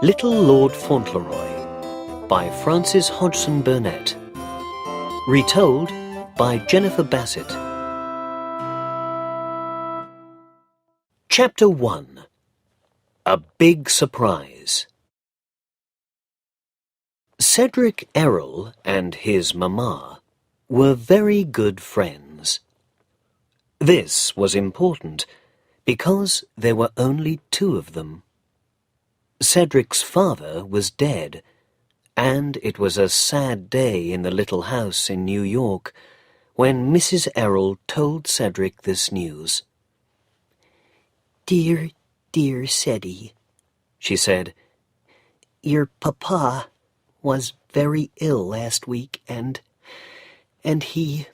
Little Lord Fauntleroy by Frances Hodgson Burnett. Retold by Jennifer Bassett. Chapter 1. A Big Surprise. Cedric Errol and his mamma were very good friends. This was important because there were only two of them. Cedric's father was dead, and it was a sad day in the little house in New York when Mrs. Errol told Cedric this news. "Dear, dear Ceddie," she said, "your papa was very ill last week, and he's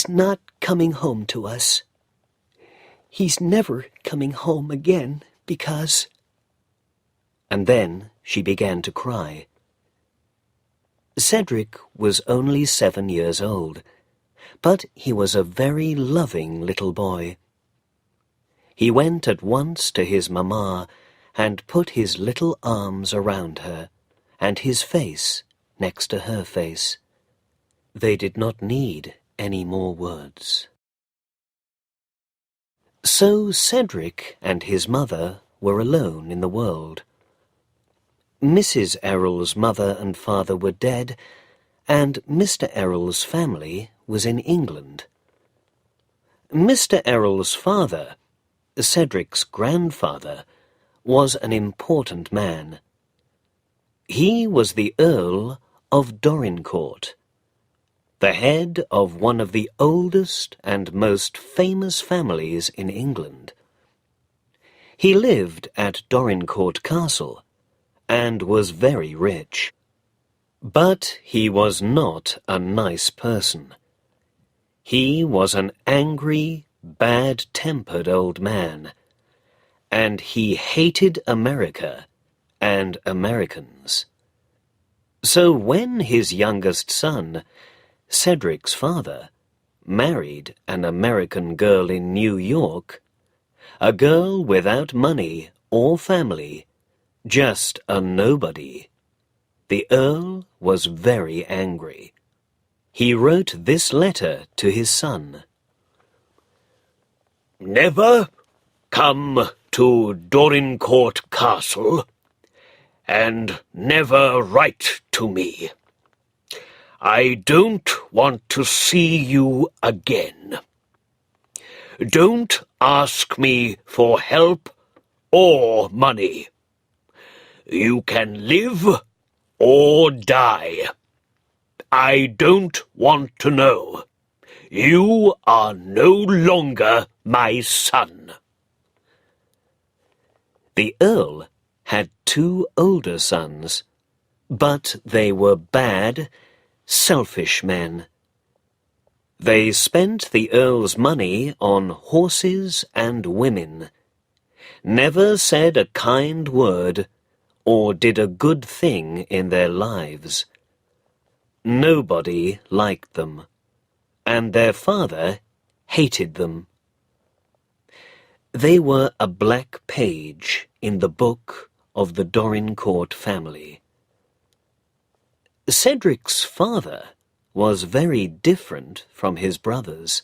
not coming home to us. He's never coming home again because—" And then she began to cry. Cedric was only 7 years old, but he was a very loving little boy. He went at once to his mamma and put his little arms around her and his face next to her face. They did not need any more words. So Cedric and his mother were alone in the world. Mrs. Errol's mother and father were dead, and Mr. Errol's family was in England. Mr. Errol's father, Cedric's grandfather, was an important man. He was the Earl of Dorincourt, the head of one of the oldest and most famous families in England. He lived at Dorincourt Castle and was very rich. But he was not a nice person. He was an angry, bad-tempered old man, and he hated America and Americans. So when his youngest son, Cedric's father, married an American girl in New York, a girl without money or family, just a nobody, the Earl was very angry. He wrote this letter to his son. "Never come to Dorincourt Castle, and never write to me. I don't want to see you again. Don't ask me for help or money. You can live or die. I don't want to know. You are no longer my son." The Earl had 2 older sons, but they were bad, selfish men. They spent the Earl's money on horses and women, never said a kind word or did a good thing in their lives. Nobody liked them, and their father hated them. They were a black page in the book of the Dorincourt family. Cedric's father was very different from his brothers.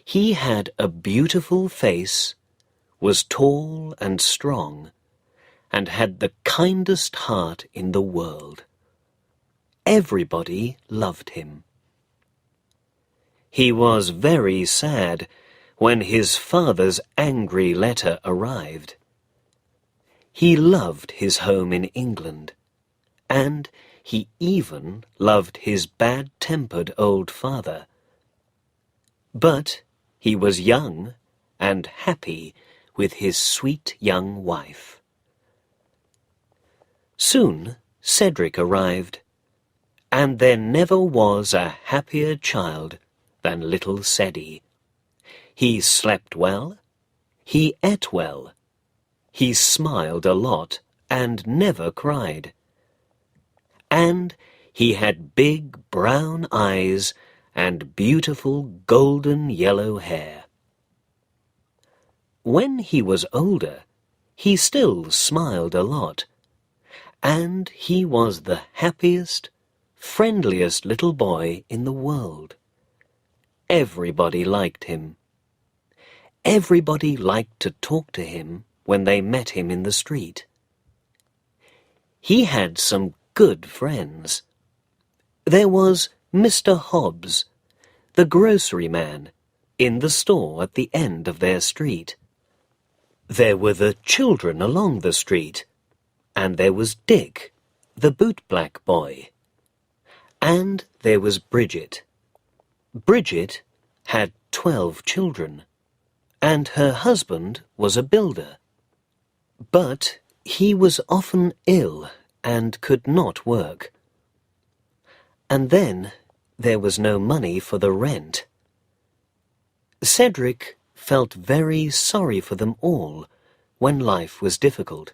He had a beautiful face, was tall and strong, and had the kindest heart in the world. Everybody loved him. He was very sad when his father's angry letter arrived. He loved his home in England, and he even loved his bad-tempered old father. But he was young and happy with his sweet young wife. Soon Cedric arrived, and there never was a happier child than little Ceddie. He slept well, he ate well, he smiled a lot and never cried. And he had big brown eyes and beautiful golden yellow hair. When he was older, he still smiled a lot, and he was the happiest, friendliest little boy in the world. Everybody liked him. Everybody liked to talk to him when they met him in the street. He had some good friends. There was Mr. Hobbs, the grocery man, in the store at the end of their street. There were the children along the street, and there was Dick, the bootblack boy. And there was Bridget. Bridget had 12 children, and her husband was a builder. But he was often ill and could not work. And then there was no money for the rent. Cedric felt very sorry for them all when life was difficult.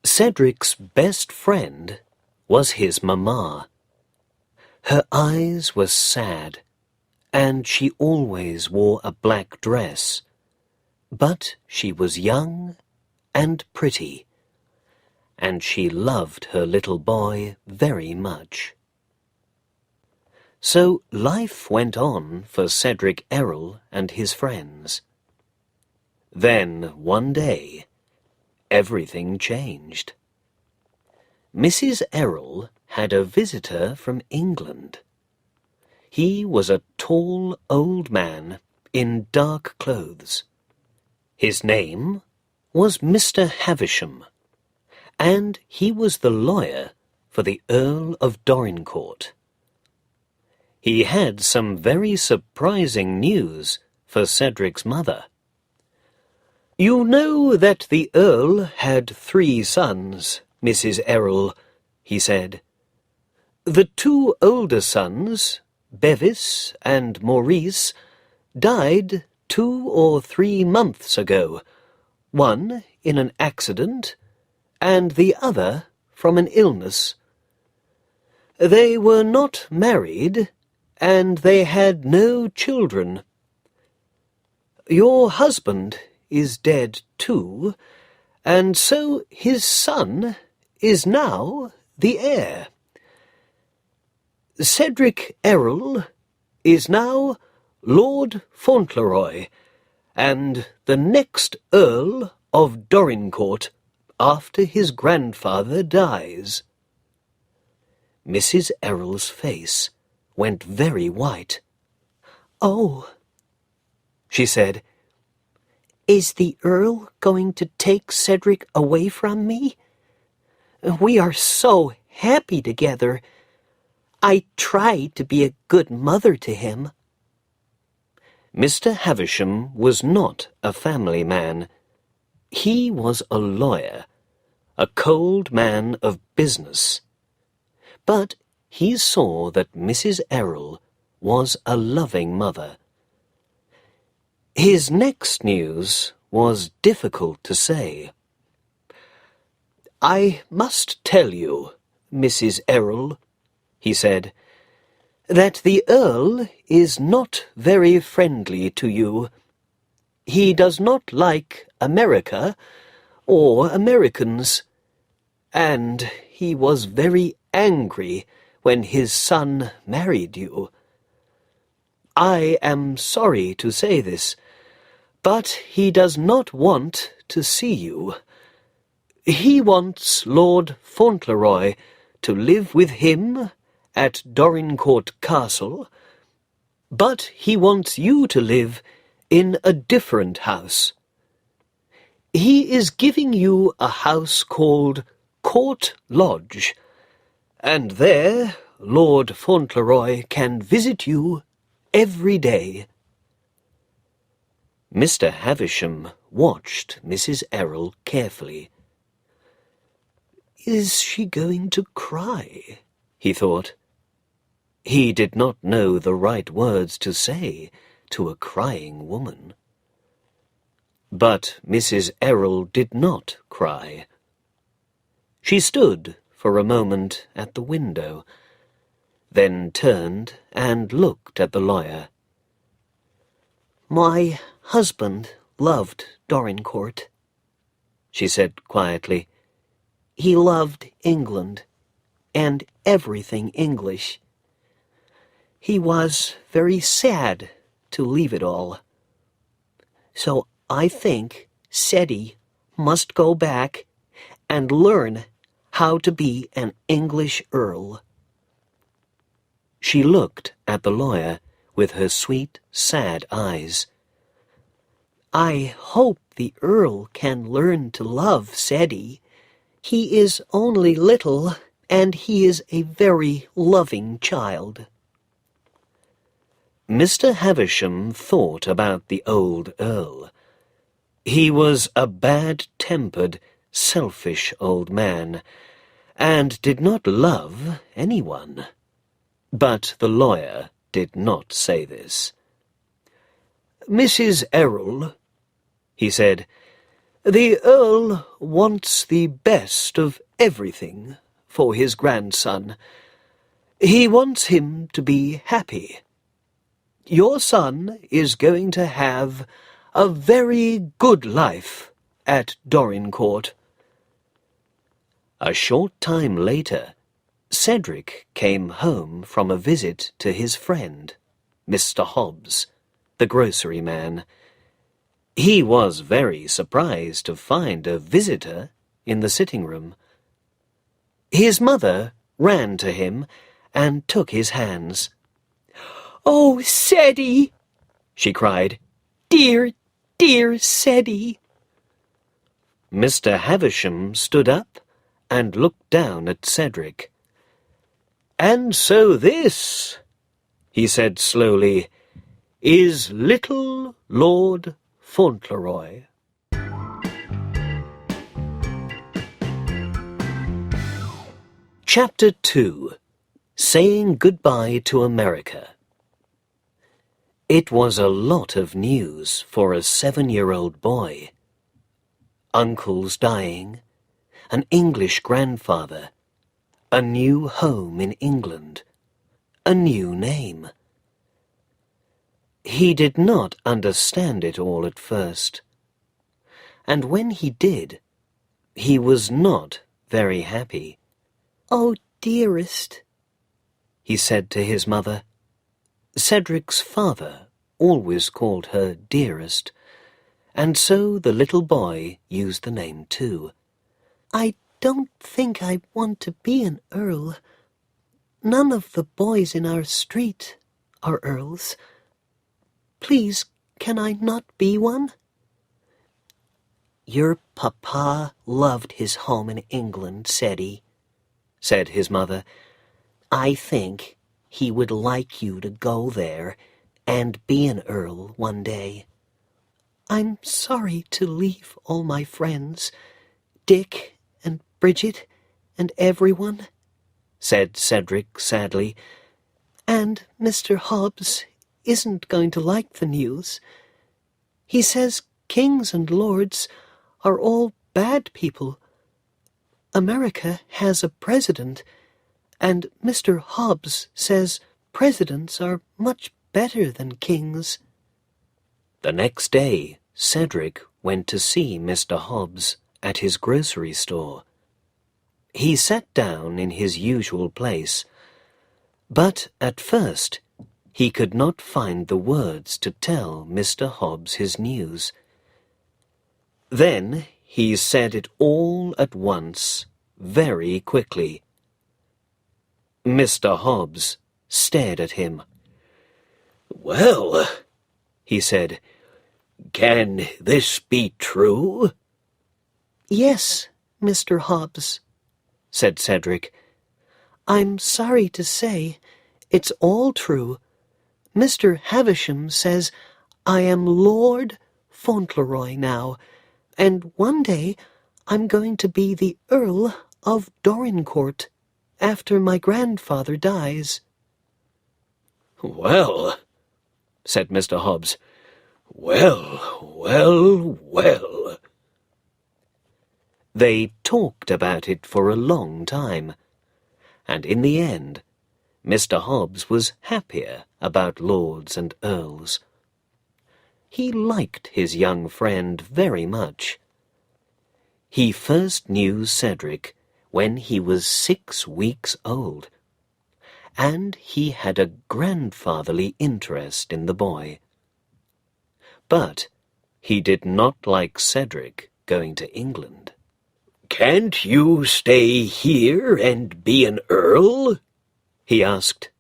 Cedric's best friend was his mamma. Her eyes were sad, and she always wore a black dress. But she was young and pretty, and she loved her little boy very much. So life went on for Cedric Errol and his friends. Then, one day, everything changed. Mrs. Errol had a visitor from England. He was a tall old man in dark clothes. His name was Mr. Havisham, and he was the lawyer for the Earl of Dorincourt. He had some very surprising news for Cedric's mother. "You know that the Earl had 3 sons, Mrs. Errol," he said. "The 2 older sons, Bevis and Maurice, died 2 or 3 months ago, one in an accident and the other from an illness. They were not married, and they had no children. Your husband is dead too, and so his son is now the heir. Cedric Errol is now Lord Fauntleroy, and the next Earl of Dorincourt after his grandfather dies." Mrs. Errol's face went very white. "Oh," she said, "is the Earl going to take Cedric away from me? We are so happy together. I tried to be a good mother to him." Mr. Havisham was not a family man. He was a lawyer, a cold man of business. But he saw that Mrs. Errol was a loving mother. His next news was difficult to say. "I must tell you, Mrs. Errol," he said, "that the Earl is not very friendly to you. He does not like America or Americans, and he was very angry when his son married you. I am sorry to say this, but he does not want to see you. He wants Lord Fauntleroy to live with him at Dorincourt Castle, but he wants you to live in a different house. He is giving you a house called Court Lodge, and there Lord Fauntleroy can visit you every day." Mr. Havisham watched Mrs. Errol carefully. "Is she going to cry?" he thought. He did not know the right words to say to a crying woman. But Mrs. Errol did not cry. She stood for a moment at the window, then turned and looked at the lawyer. "My husband loved Dorincourt," she said quietly. He loved England, and everything English. He was very sad to leave it all. So I think Seti must go back and learn how to be an English earl. She looked at the lawyer with her sweet, sad eyes. I hope the earl can learn to love Seti. He is only little, and he is a very loving child. Mr. Havisham thought about the old earl. He was a bad-tempered, selfish old man, and did not love anyone. But the lawyer did not say this. "Mrs. Errol," he said, "the Earl wants the best of everything for his grandson. He wants him to be happy. Your son is going to have a very good life at Dorincourt." A short time later, Cedric came home from a visit to his friend, Mr. Hobbs, the grocery man. He was very surprised to find a visitor in the sitting room. His mother ran to him and took his hands. "Oh, Seti!" she cried. "Dear, dear Seti!" Mr. Havisham stood up and looked down at Cedric. "And so this," he said slowly, "is little Lord Fauntleroy." Chapter 2. Saying Goodbye to America. It was a lot of news for a 7-year-old boy. Uncles dying, an English grandfather, a new home in England, a new name. He did not understand it all at first, and when he did, he was not very happy. "Oh, dearest," he said to his mother. Cedric's father always called her dearest, and so the little boy used the name too. "I don't think I want to be an earl. None of the boys in our street are earls. Please, can I not be one?" "Your papa loved his home in England, Seti," said his mother. "I think he would like you to go there and be an earl one day." "I'm sorry to leave all my friends, Dick and Bridget and everyone," said Cedric sadly. "And Mr. Hobbs isn't going to like the news. He says kings and lords are all bad people. America has a president, and Mr. Hobbs says presidents are much better than kings." The next day, Cedric went to see Mr. Hobbs at his grocery store. He sat down in his usual place, but at first he could not find the words to tell Mr. Hobbs his news. Then he said it all at once, very quickly. Mr. Hobbs stared at him. "Well," he said, "can this be true?" "Yes, Mr. Hobbs," said Cedric. "I'm sorry to say it's all true. Mr. Havisham says I am Lord Fauntleroy now, and one day I'm going to be the Earl of Dorincourt after my grandfather dies." "Well," said Mr. Hobbs, "well, well, well." They talked about it for a long time, and in the end, Mr. Hobbs was happier about lords and earls. He liked his young friend very much. He first knew Cedric when he was 6 weeks old, and he had a grandfatherly interest in the boy. But he did not like Cedric going to England. "Can't you stay here and be an earl?" he asked.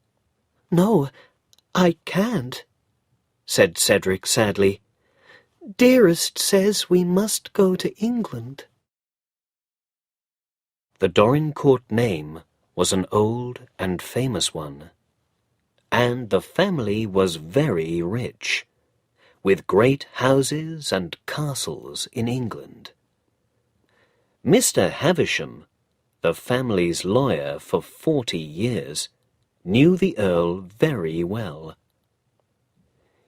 "No, I can't," said Cedric sadly. "Dearest says we must go to England." The Dorincourt name was an old and famous one, and the family was very rich, with great houses and castles in England. Mr. Havisham, the family's lawyer for 40 years, knew the Earl very well.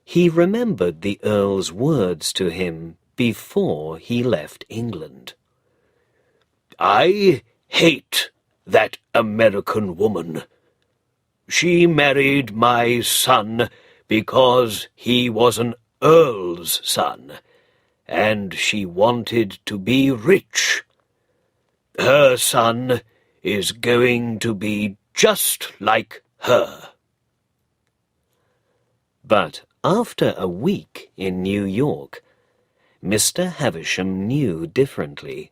He remembered the Earl's words to him before he left England. "I hate that American woman. She married my son because he was an earl's son, and she wanted to be rich. Her son is going to be just like her." But after a week in New York, Mr. Havisham knew differently.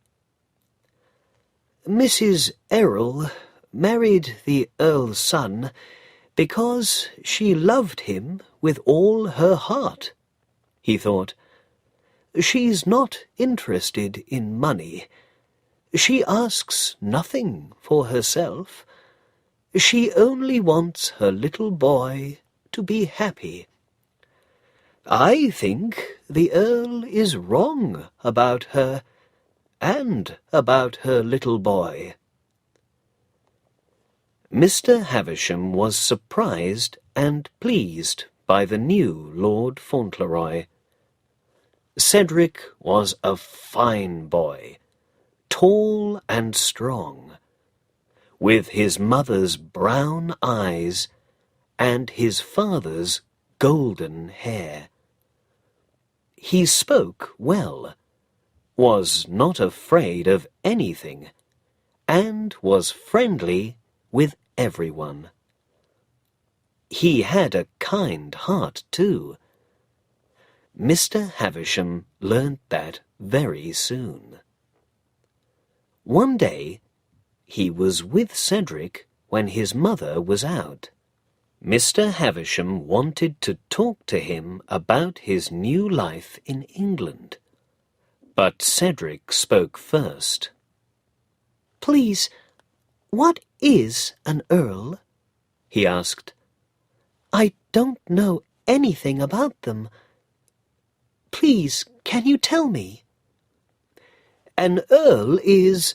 "Mrs. Errol married the Earl's son because she loved him with all her heart," he thought. "She's not interested in money. She asks nothing for herself. She only wants her little boy to be happy. I think the Earl is wrong about her and about her little boy." Mr. Havisham was surprised and pleased by the new Lord Fauntleroy. Cedric was a fine boy, tall and strong, with his mother's brown eyes and his father's golden hair. He spoke well, was not afraid of anything, and was friendly with everyone. He had a kind heart, too. Mr. Havisham learnt that very soon. One day, he was with Cedric when his mother was out. Mr. Havisham wanted to talk to him about his new life in England. But Cedric spoke first. "Please, what is an earl?" he asked. "I don't know anything about them. Please, can you tell me?" "An earl is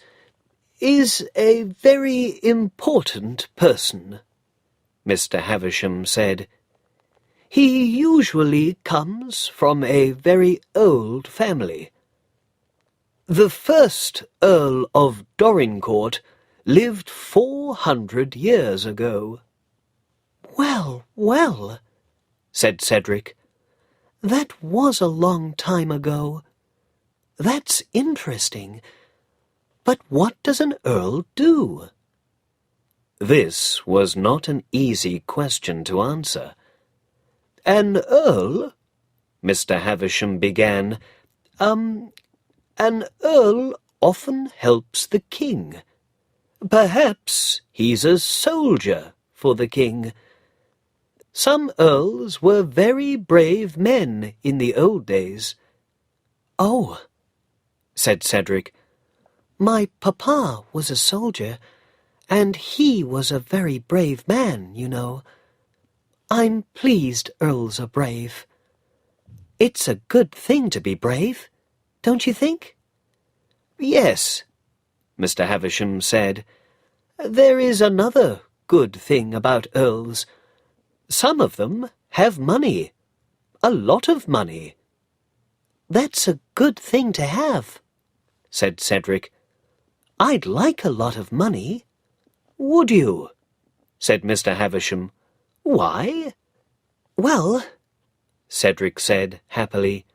a very important person," Mr. Havisham said. "He usually comes from a very old family. The first Earl of Dorincourt lived 400 years ago." "Well, well," said Cedric. "That was a long time ago. That's interesting. But what does an earl do?" This was not an easy question to answer. "An earl," Mr. Havisham began, "an earl often helps the king. Perhaps he's a soldier for the king. Some earls were very brave men in the old days." "Oh," said Cedric, "my papa was a soldier, and he was a very brave man, you know. I'm pleased earls are brave. It's a good thing to be brave, don't you think?" "Yes," Mr. Havisham said. "There is another good thing about earls. Some of them have money. A lot of money." "That's a good thing to have," said Cedric. "I'd like a lot of money." "Would you?" said Mr. Havisham. "Why?" "Well," Cedric said happily,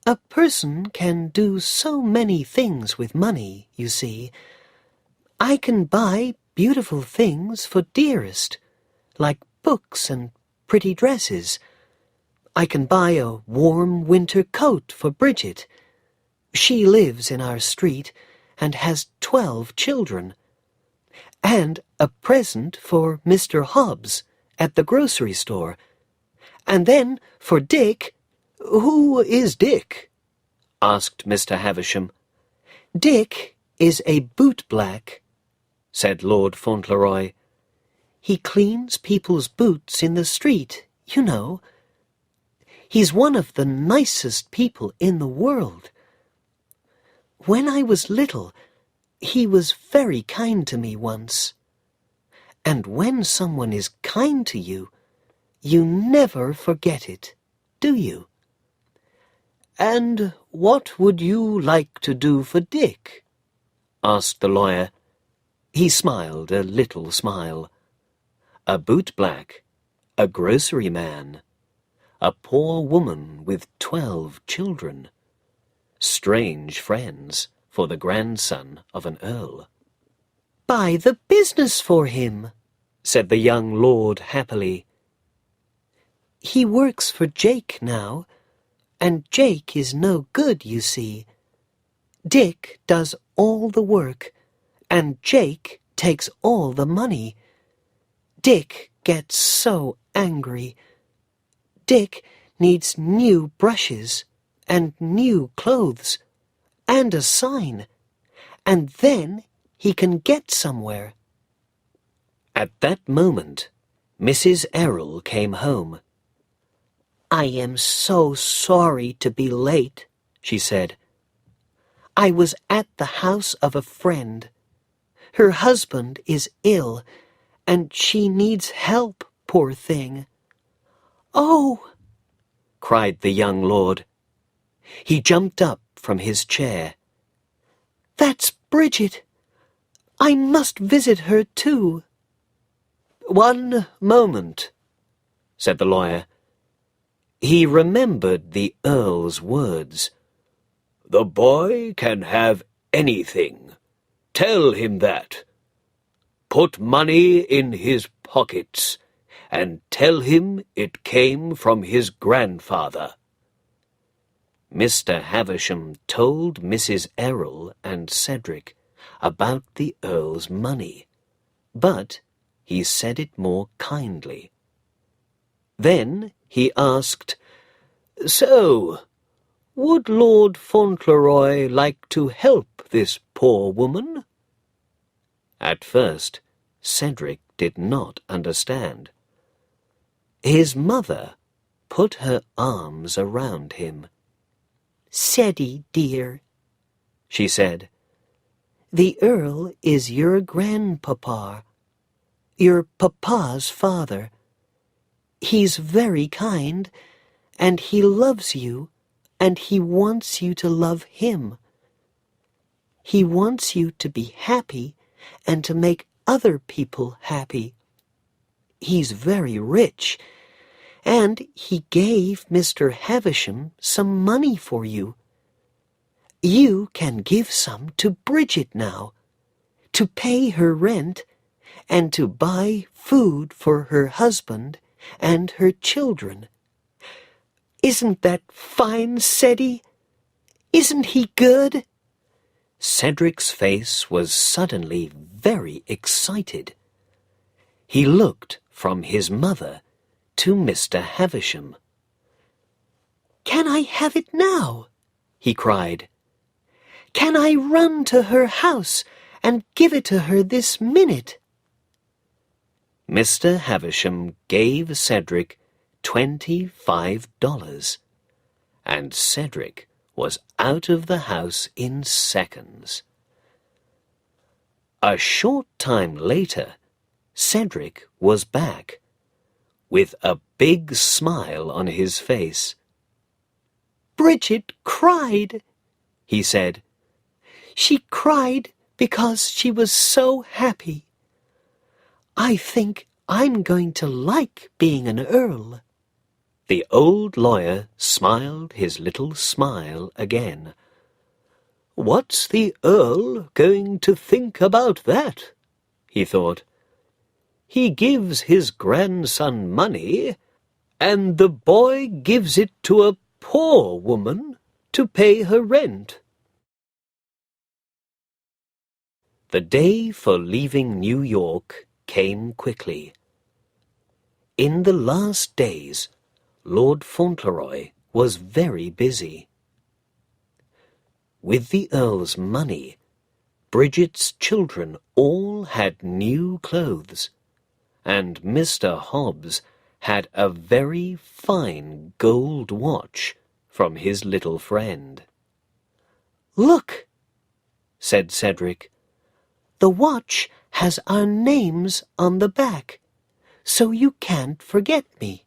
A person can do so many things with money, you see. I can buy beautiful things for dearest, like books and pretty dresses. I can buy a warm winter coat for Bridget. She lives in our street and has 12 children. And a present for Mr. Hobbs at the grocery store. And then for Dick— "Who is Dick?" asked Mr. Havisham. Dick is a bootblack, said Lord Fauntleroy. He cleans people's boots in the street, you know. He's one of the nicest people in the world. When I was little, he was very kind to me once. And when someone is kind to you, you never forget it, do you? "And what would you like to do for Dick?" asked the lawyer. He smiled a little smile. A bootblack, a grocery man, a poor woman with 12 children. Strange friends for the grandson of an earl. "Buy the business for him," said the young lord happily. "He works for Jake now, and Jake is no good, you see. Dick does all the work, and Jake takes all the money. Dick gets so angry. Dick needs new brushes and new clothes and a sign, and then he can get somewhere." At that moment, Mrs. Errol came home. "I am so sorry to be late," she said. "I was at the house of a friend. Her husband is ill, and she needs help, poor thing." "Oh!" cried the young lord. He jumped up from his chair. "That's Bridget. I must visit her too." "One moment," said the lawyer. He remembered the Earl's words. "The boy can have anything. Tell him that. Put money in his pockets, and tell him it came from his grandfather." Mr. Havisham told Mrs. Errol and Cedric about the Earl's money, but he said it more kindly. Then he asked, "So, would Lord Fauntleroy like to help this poor woman?" At first, Cedric did not understand. His mother put her arms around him. "Ceddie, dear," she said, "the Earl is your grandpapa, your papa's father. He's very kind, and he loves you, and he wants you to love him. He wants you to be happy and to make other people happy. He's very rich, and he gave Mr. Havisham some money for you. You can give some to Bridget now, to pay her rent, and to buy food for her husband and her children. Isn't that fine, Ceddie? Isn't he good?" Cedric's face was suddenly very excited. He looked from his mother to Mr. Havisham. "Can I have it now?" he cried. "Can I run to her house and give it to her this minute?" Mr. Havisham gave Cedric $25, and Cedric was out of the house in seconds. A short time later, Cedric was back, with a big smile on his face. "Bridget cried," he said. "She cried because she was so happy. I think I'm going to like being an earl." The old lawyer smiled his little smile again. "What's the Earl going to think about that?" he thought. "He gives his grandson money, and the boy gives it to a poor woman to pay her rent." The day for leaving New York came quickly. In the last days, Lord Fauntleroy was very busy. With the Earl's money, Bridget's children all had new clothes, and Mr. Hobbs had a very fine gold watch from his little friend. "Look," said Cedric. "the watch has our names on the back, so you can't forget me."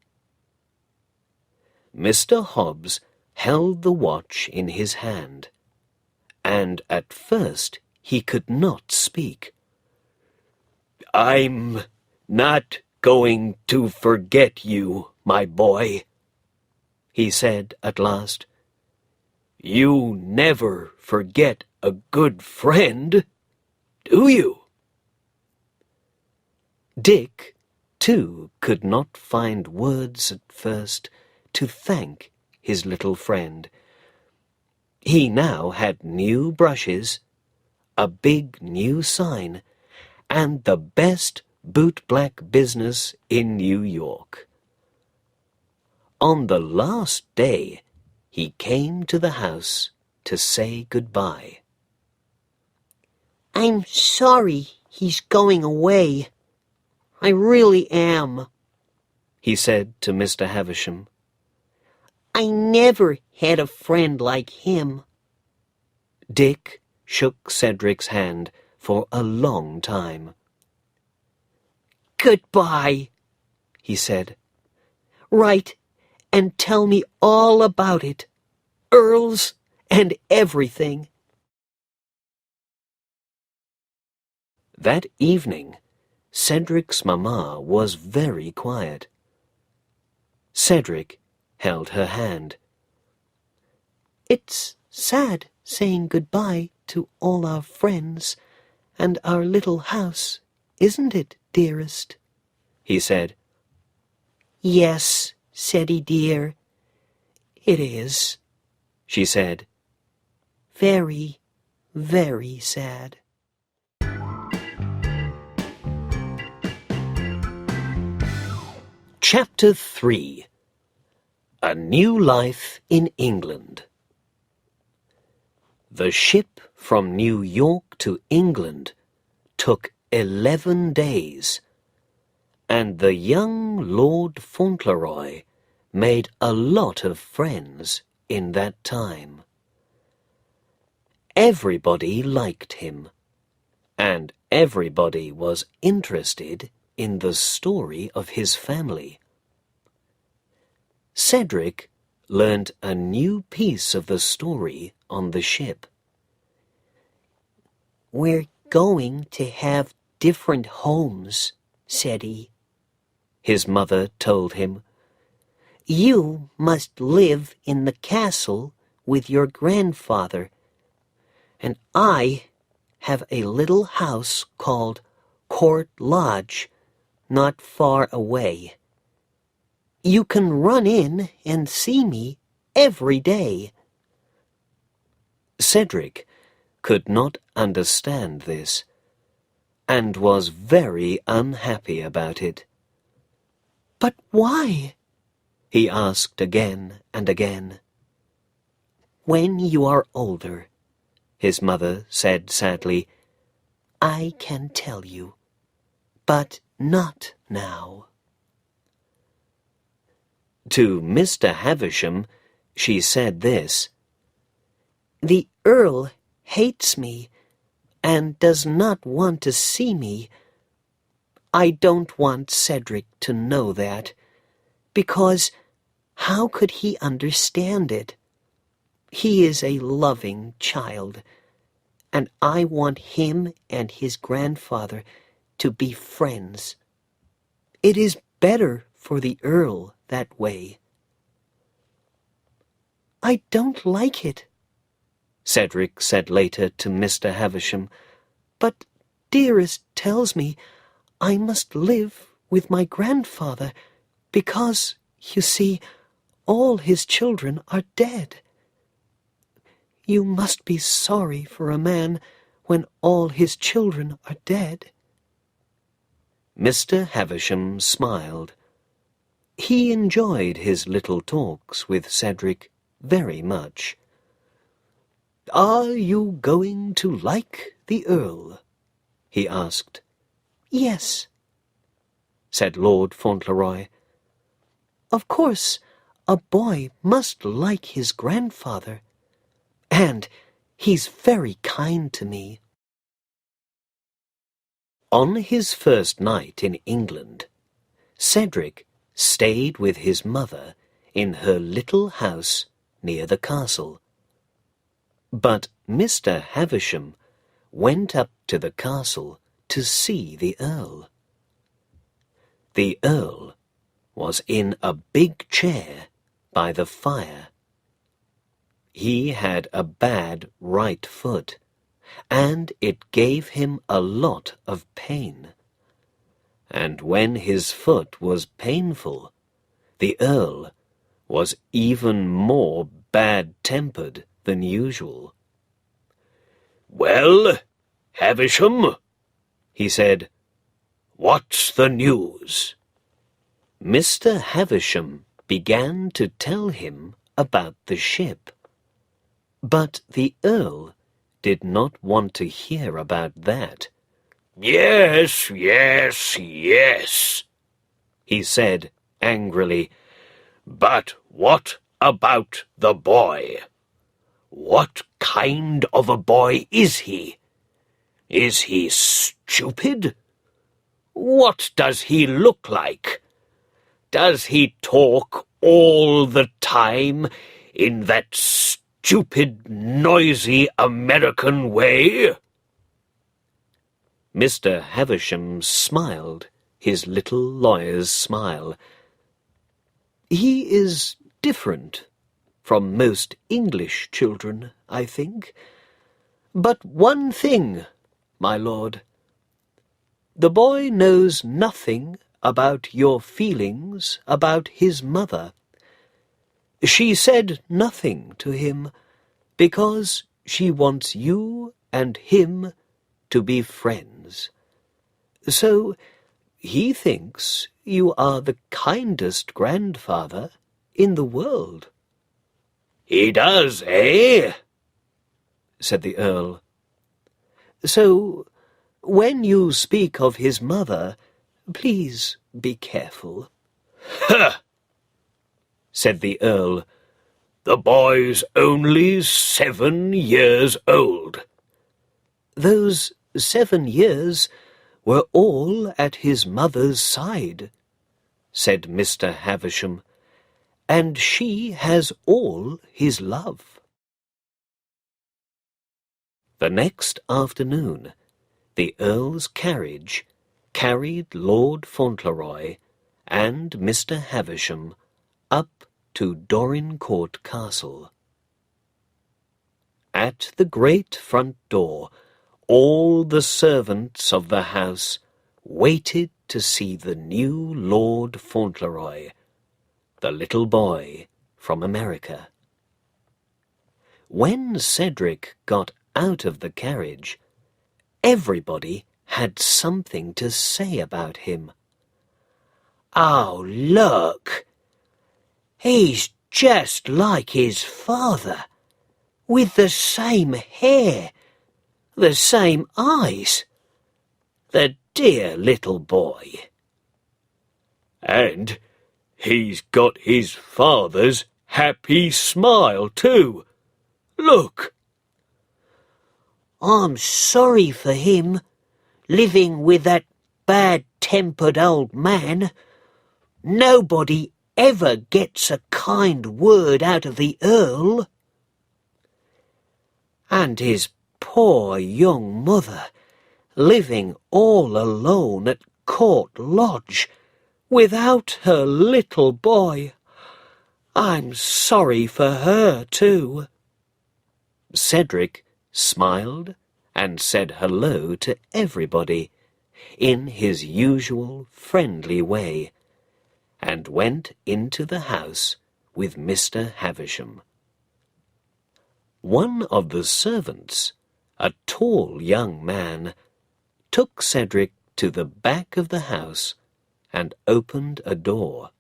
Mr. Hobbs held the watch in his hand, and at first he could not speak. "I'm not going to forget you, my boy," he said at last. "You never forget a good friend, do you?" Dick, too, could not find words at first to thank his little friend. He now had new brushes, a big new sign, and the best bootblack business in New York. On the last day, he came to the house to say goodbye. "I'm sorry he's going away. I really am," he said to Mr. Havisham. "I never had a friend like him." Dick shook Cedric's hand for a long time. "Goodbye," he said. "Write and tell me all about it, Earls and everything." That evening, Cedric's mamma was very quiet. Cedric held her hand. "It's sad saying goodbye to all our friends and our little house, isn't it, dearest?" he said. "Yes," said he dear, "it is," she said. "Very, very sad." Chapter 3. A New Life in England. The ship from New York to England took 11 days, and the young Lord Fauntleroy made a lot of friends in that time. Everybody liked him, and everybody was interested in the story of his family. Cedric learnt a new piece of the story on the ship. "We're going to have different homes," said he. His mother told him. "You must live in the castle with your grandfather, and I have a little house called Court Lodge, not far away. You can run in and see me every day." Cedric could not understand this, and was very unhappy about it. "But why?" he asked again and again. "When you are older," his mother said sadly, "I can tell you, but not now." To Mr. Havisham, she said this. "The Earl hates me and does not want to see me. I don't want Cedric to know that, because how could he understand it? He is a loving child, and I want him and his grandfather to be friends. It is better for the Earl that way." I don't like it," Cedric said later to Mr. Havisham, "but Dearest tells me I must live with my grandfather because, you see, all his children are dead. You must be sorry for a man when all his children are dead." Mr. Havisham smiled. He enjoyed his little talks with Cedric very much. "Are you going to like the Earl?" he asked. "Yes," said Lord Fauntleroy. "Of course, a boy must like his grandfather. And he's very kind to me." On his first night in England, Cedric stayed with his mother in her little house near the castle. But Mr. Havisham went up to the castle to see the Earl. The Earl was in a big chair by the fire. He had a bad right foot, and it gave him a lot of pain. And when his foot was painful, the Earl was even more bad-tempered than usual. "Well, Havisham," he said, "what's the news?" Mr. Havisham began to tell him about the ship. But the Earl did not want to hear about that. "Yes, yes, yes," he said angrily. "But what about the boy? What kind of a boy is he? Is he stupid? What does he look like? Does he talk all the time in that stupid, noisy American way?" Mr. Havisham smiled his little lawyer's smile. "He is different from most English children, I think. But one thing, my lord. The boy knows nothing about your feelings about his mother. She said nothing to him because she wants you and him to be friends. So he thinks you are the kindest grandfather in the world." "He does, eh?" said the Earl. "So when you speak of his mother, please be careful." "Ha!" said the Earl. "The boy's only 7 years old." "Those 7 years were all at his mother's side," said Mr. Havisham, "and she has all his love." The next afternoon, the Earl's carriage carried Lord Fauntleroy and Mr. Havisham up to Dorincourt Castle. At the great front door, all the servants of the house waited to see the new Lord Fauntleroy, the little boy from America. When Cedric got out of the carriage, everybody had something to say about him. "Oh, look! He's just like his father, with the same hair, the same eyes. The dear little boy. And he's got his father's happy smile, too. Look!" "I'm sorry for him, living with that bad-tempered old man. Nobody ever gets a kind word out of the Earl. And his poor young mother, living all alone at Court Lodge, without her little boy. I'm sorry for her, too." Cedric smiled and said hello to everybody in his usual friendly way, and went into the house with Mr. Havisham. One of the servants, a tall young man, took Cedric to the back of the house and opened a door.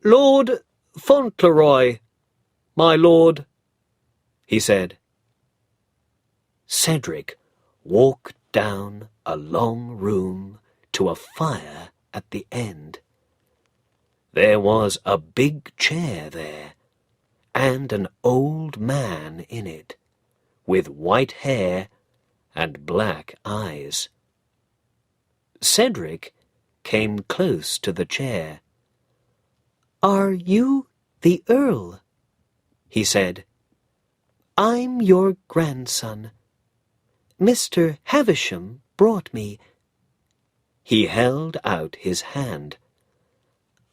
"Lord Fauntleroy, my lord," he said. Cedric walked down a long room to a fire at the end. There was a big chair there, and an old man in it, with white hair and black eyes. Cedric came close to the chair. "Are you the Earl?" he said. "I'm your grandson. Mr. Havisham brought me." He held out his hand.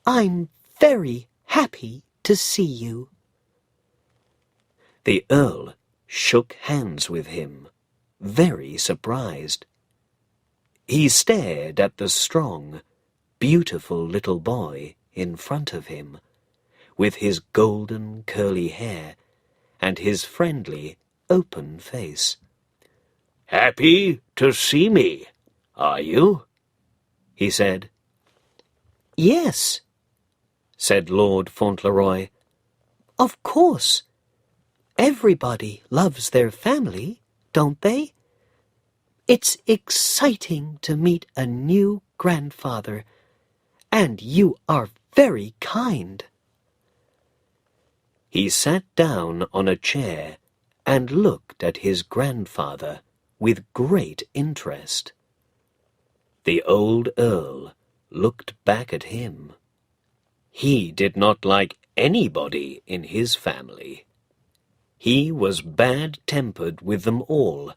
"I'm very happy to see you." The Earl shook hands with him, very surprised. He stared at the strong, beautiful little boy in front of him, with his golden curly hair and his friendly, open face. "Happy to see me, are you?" he said. "Yes," said Lord Fauntleroy. "of course. Everybody loves their family, don't they? It's exciting to meet a new grandfather, and you are very kind." He sat down on a chair and looked at his grandfather with great interest. The old Earl looked back at him. He did not like anybody in his family. He was bad-tempered with them all,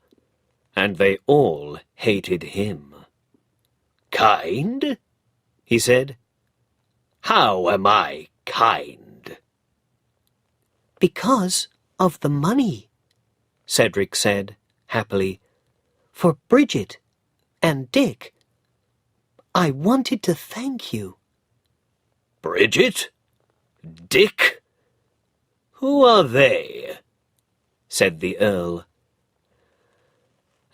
and they all hated him. "Kind?" he said. "How am I kind?" "Because of the money," Cedric said, happily, "for Bridget and Dick. I wanted to thank you." "Bridget? Dick? Who are they?" said the Earl.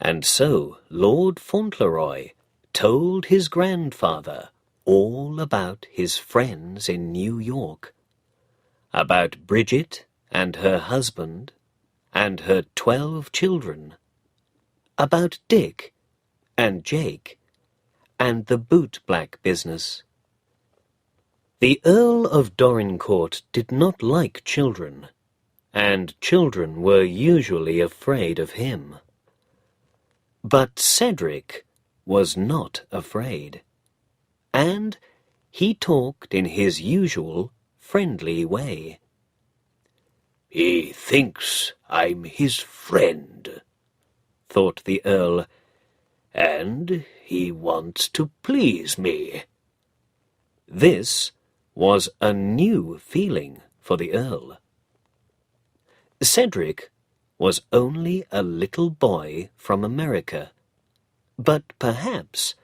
And so Lord Fauntleroy told his grandfather all about his friends in New York, about Bridget and her husband and her 12 children, about Dick and Jake and the boot-black business. The Earl of Dorincourt did not like children, and children were usually afraid of him. But Cedric was not afraid, and he talked in his usual friendly way. "He thinks I'm his friend," thought the Earl, "and he wants to please me." This was a new feeling for the Earl. Cedric was only a little boy from America, but perhaps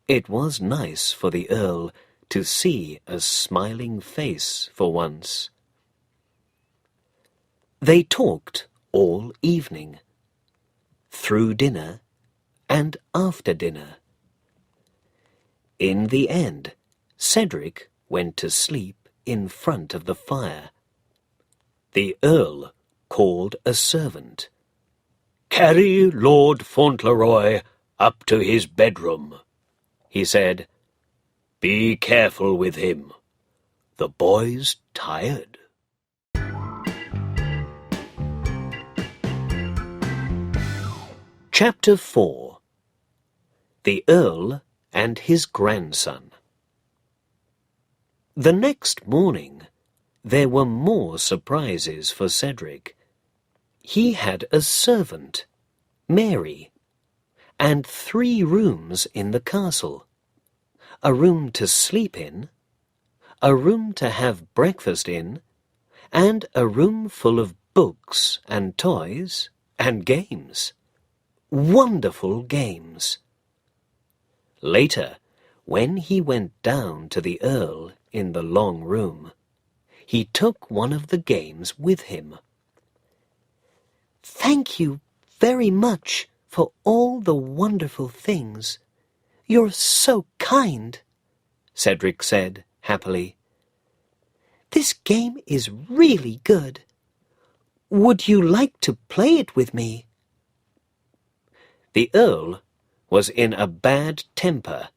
it was nice for the Earl to see a smiling face for once. They talked all evening, through dinner and after dinner. In the end, Cedric went to sleep in front of the fire. The Earl called a servant. "Carry Lord Fauntleroy up to his bedroom," he said. "Be careful with him. The boy's tired." Chapter 4. The Earl and his Grandson. The next morning, there were more surprises for Cedric. He had a servant, Mary, and 3 rooms in the castle. A room to sleep in, a room to have breakfast in, and a room full of books and toys and games. Wonderful games. Later, when he went down to the Earl in the long room, he took one of the games with him. "Thank you very much for all the wonderful things. You're so kind," Cedric said happily. "This game is really good. Would you like to play it with me?" The Earl was in a bad temper,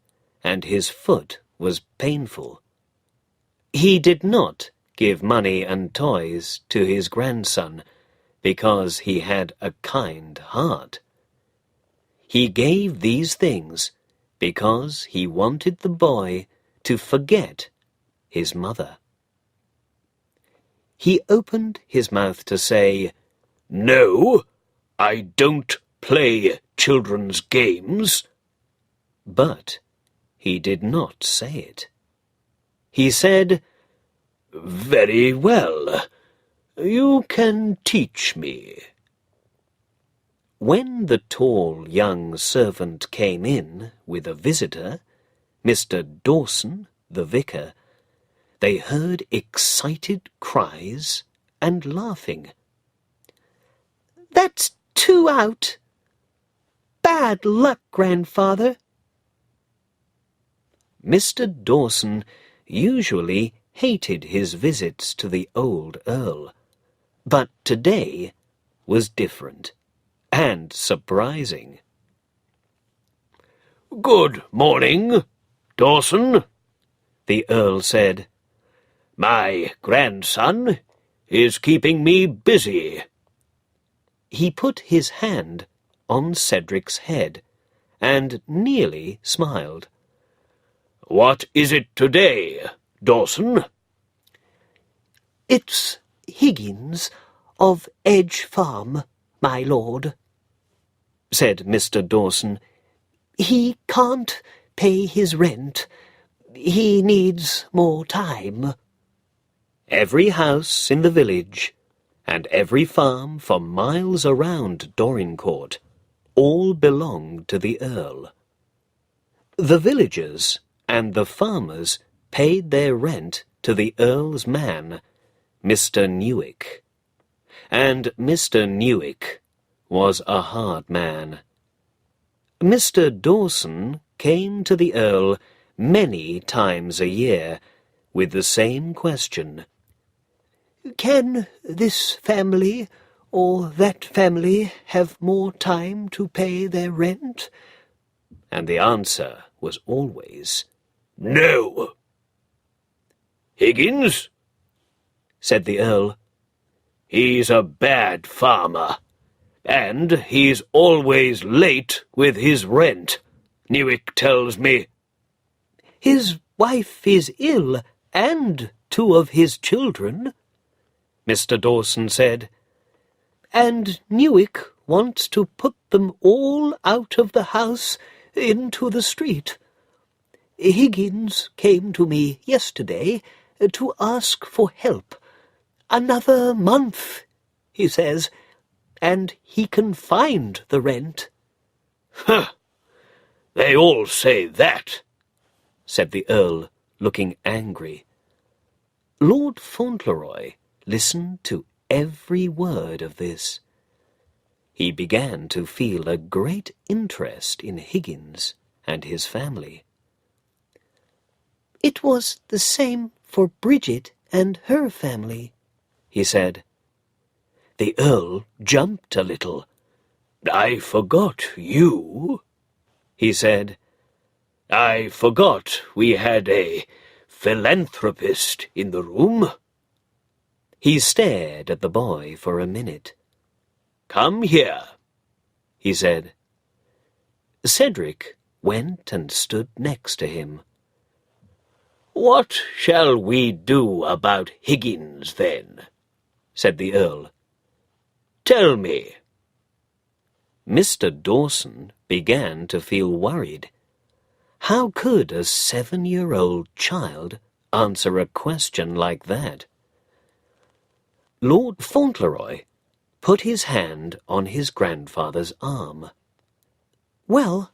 and his foot was painful. He did not give money and toys to his grandson because he had a kind heart. He gave these things because he wanted the boy to forget his mother. He opened his mouth to say, "No, I don't play children's games," but he did not say it. He said, "Very well, you can teach me." When the tall young servant came in with a visitor, Mr. Dawson, the vicar, they heard excited cries and laughing. "That's 2 out. Bad luck, grandfather." Mr. Dawson usually hated his visits to the old Earl, but today was different and surprising. "Good morning, Dawson," the Earl said. "My grandson is keeping me busy." He put his hand on Cedric's head and nearly smiled. "What is it today, Dawson?" "It's Higgins of Edge Farm, my lord," said Mr. Dawson. "He can't pay his rent. He needs more time." Every house in the village and every farm for miles around Dorincourt all belonged to the Earl. The villagers and the farmers paid their rent to the Earl's man, Mr. Newick. And Mr. Newick was a hard man. Mr. Dawson came to the Earl many times a year with the same question. "Can this family or that family have more time to pay their rent?" And the answer was always, "No." "Higgins," said the Earl, "he's a bad farmer, and he's always late with his rent, Newick tells me." "His wife is ill, and 2 of his children," Mr. Dawson said. "and Newick wants to put them all out of the house into the street. Higgins came to me yesterday to ask for help. Another month, he says, and he can find the rent." "Huh! They all say that," said the Earl, looking angry. Lord Fauntleroy listened to every word of this. He began to feel a great interest in Higgins and his family. "It was the same for Bridget and her family," he said. The Earl jumped a little. "I forgot you," he said. "I forgot we had a philanthropist in the room." He stared at the boy for a minute. "Come here," he said. Cedric went and stood next to him. "What shall we do about Higgins, then?" said the Earl. "Tell me." Mr. Dawson began to feel worried. How could a 7-year-old child answer a question like that. Lord Fauntleroy put his hand on his grandfather's arm. Well,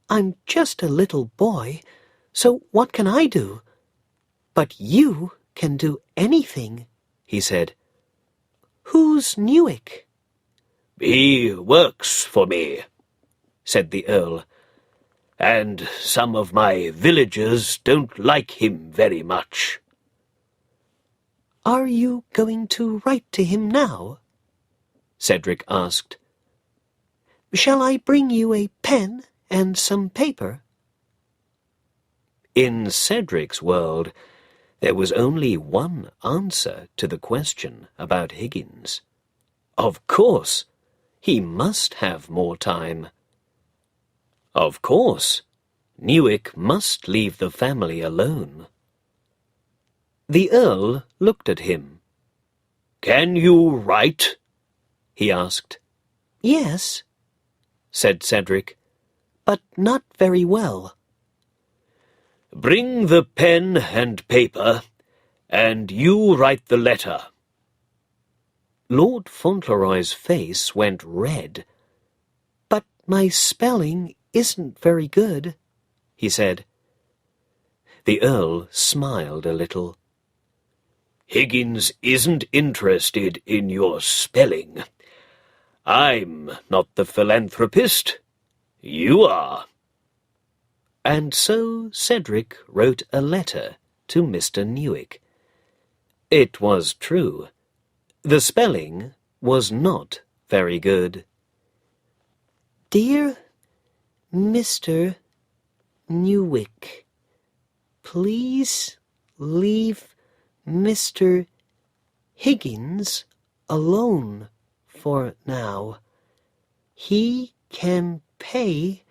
I'm just a little boy, so what can I do? But you can do anything, he said. Who's Newick? He works for me, said the Earl, and some of my villagers don't like him very much. Are you going to write to him now? Cedric asked. Shall I bring you a pen and some paper? In Cedric's world, there was only one answer to the question about Higgins. Of course, he must have more time. Of course, Newick must leave the family alone. The Earl looked at him. Can you write? He asked. Yes, said Cedric, but not very well. Bring the pen and paper, and you write the letter. Lord Fauntleroy's face went red. But my spelling isn't very good, he said. The Earl smiled a little. Higgins isn't interested in your spelling. I'm not the philanthropist. You are. And so Cedric wrote a letter to Mr. Newick. It was true. The spelling was not very good. Dear Mr. Newick, please leave Mr. Higgins alone for now. He can pay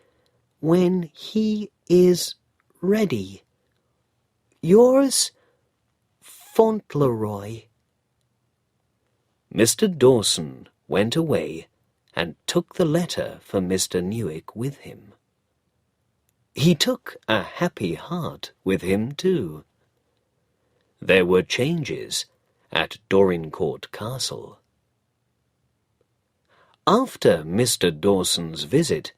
when he is ready. Yours, Fauntleroy. Mr. Dawson went away and took the letter for Mr. Newick with him. He took a happy heart with him too. There were changes at Dorincourt Castle. After Mr. Dawson's visit,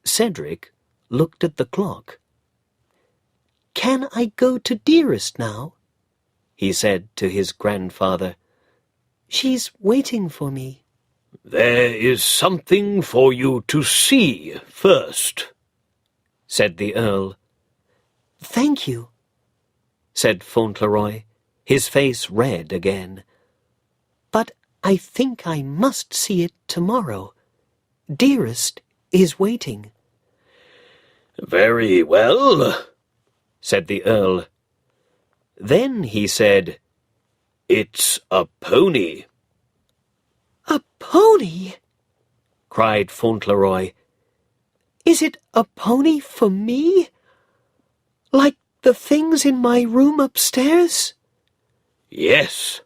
Cedric looked at the clock. Can I go to Dearest now? He said to his grandfather. She's waiting for me. There is something for you to see first, said the Earl. Thank you, said Fauntleroy, his face red again. But I think I must see it tomorrow. Dearest is waiting. Very well, said the Earl. Then he said, It's a pony. A pony? cried Fauntleroy. Is it a pony for me? Like the things in my room upstairs? Yes,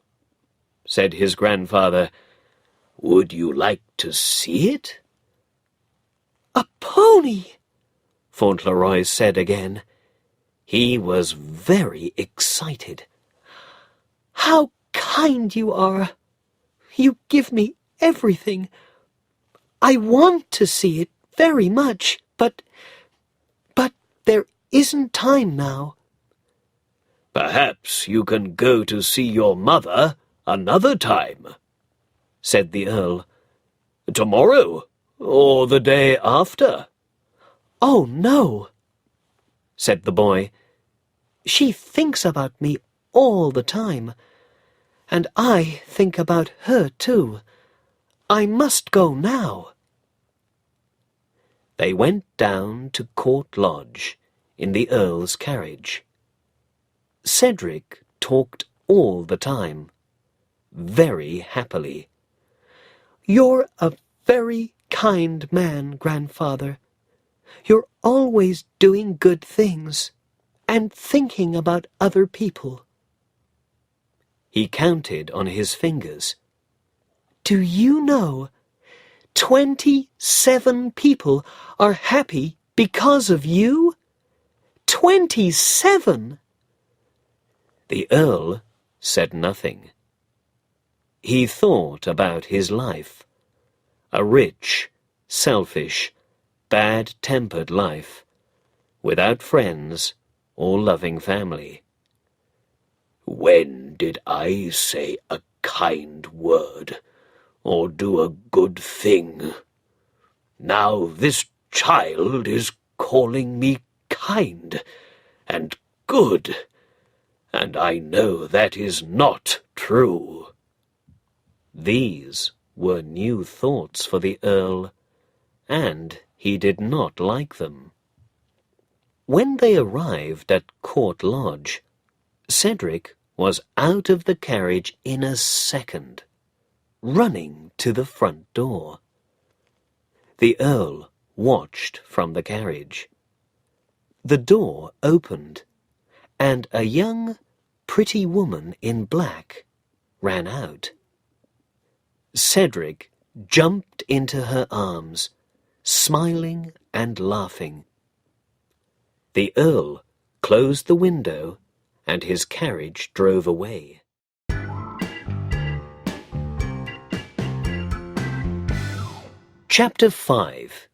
said his grandfather. Would you like to see it? A pony, Fauntleroy said again. He was very excited. How kind you are! You give me everything. I want to see it very much, but there isn't time now. Perhaps you can go to see your mother another time, said the Earl. Tomorrow, or the day after. Oh, no, said the boy. She thinks about me all the time, and I think about her too. I must go now. They went down to Court Lodge in the Earl's carriage. Cedric talked all the time, very happily. You're a very kind man, Grandfather. You're always doing good things and thinking about other people. He counted on his fingers. Do you know 27 people are happy because of you? 27! The Earl said nothing. He thought about his life, a rich, selfish, bad-tempered life, without friends or loving family. When did I say a kind word, or do a good thing? Now this child is calling me kind and good, and I know that is not true. These were new thoughts for the Earl, and he did not like them. When they arrived at Court Lodge, Cedric was out of the carriage in a second, running to the front door. The Earl watched from the carriage. The door opened, and a young, pretty woman in black ran out. Cedric jumped into her arms, smiling and laughing. The Earl closed the window, and his carriage drove away. Chapter 5.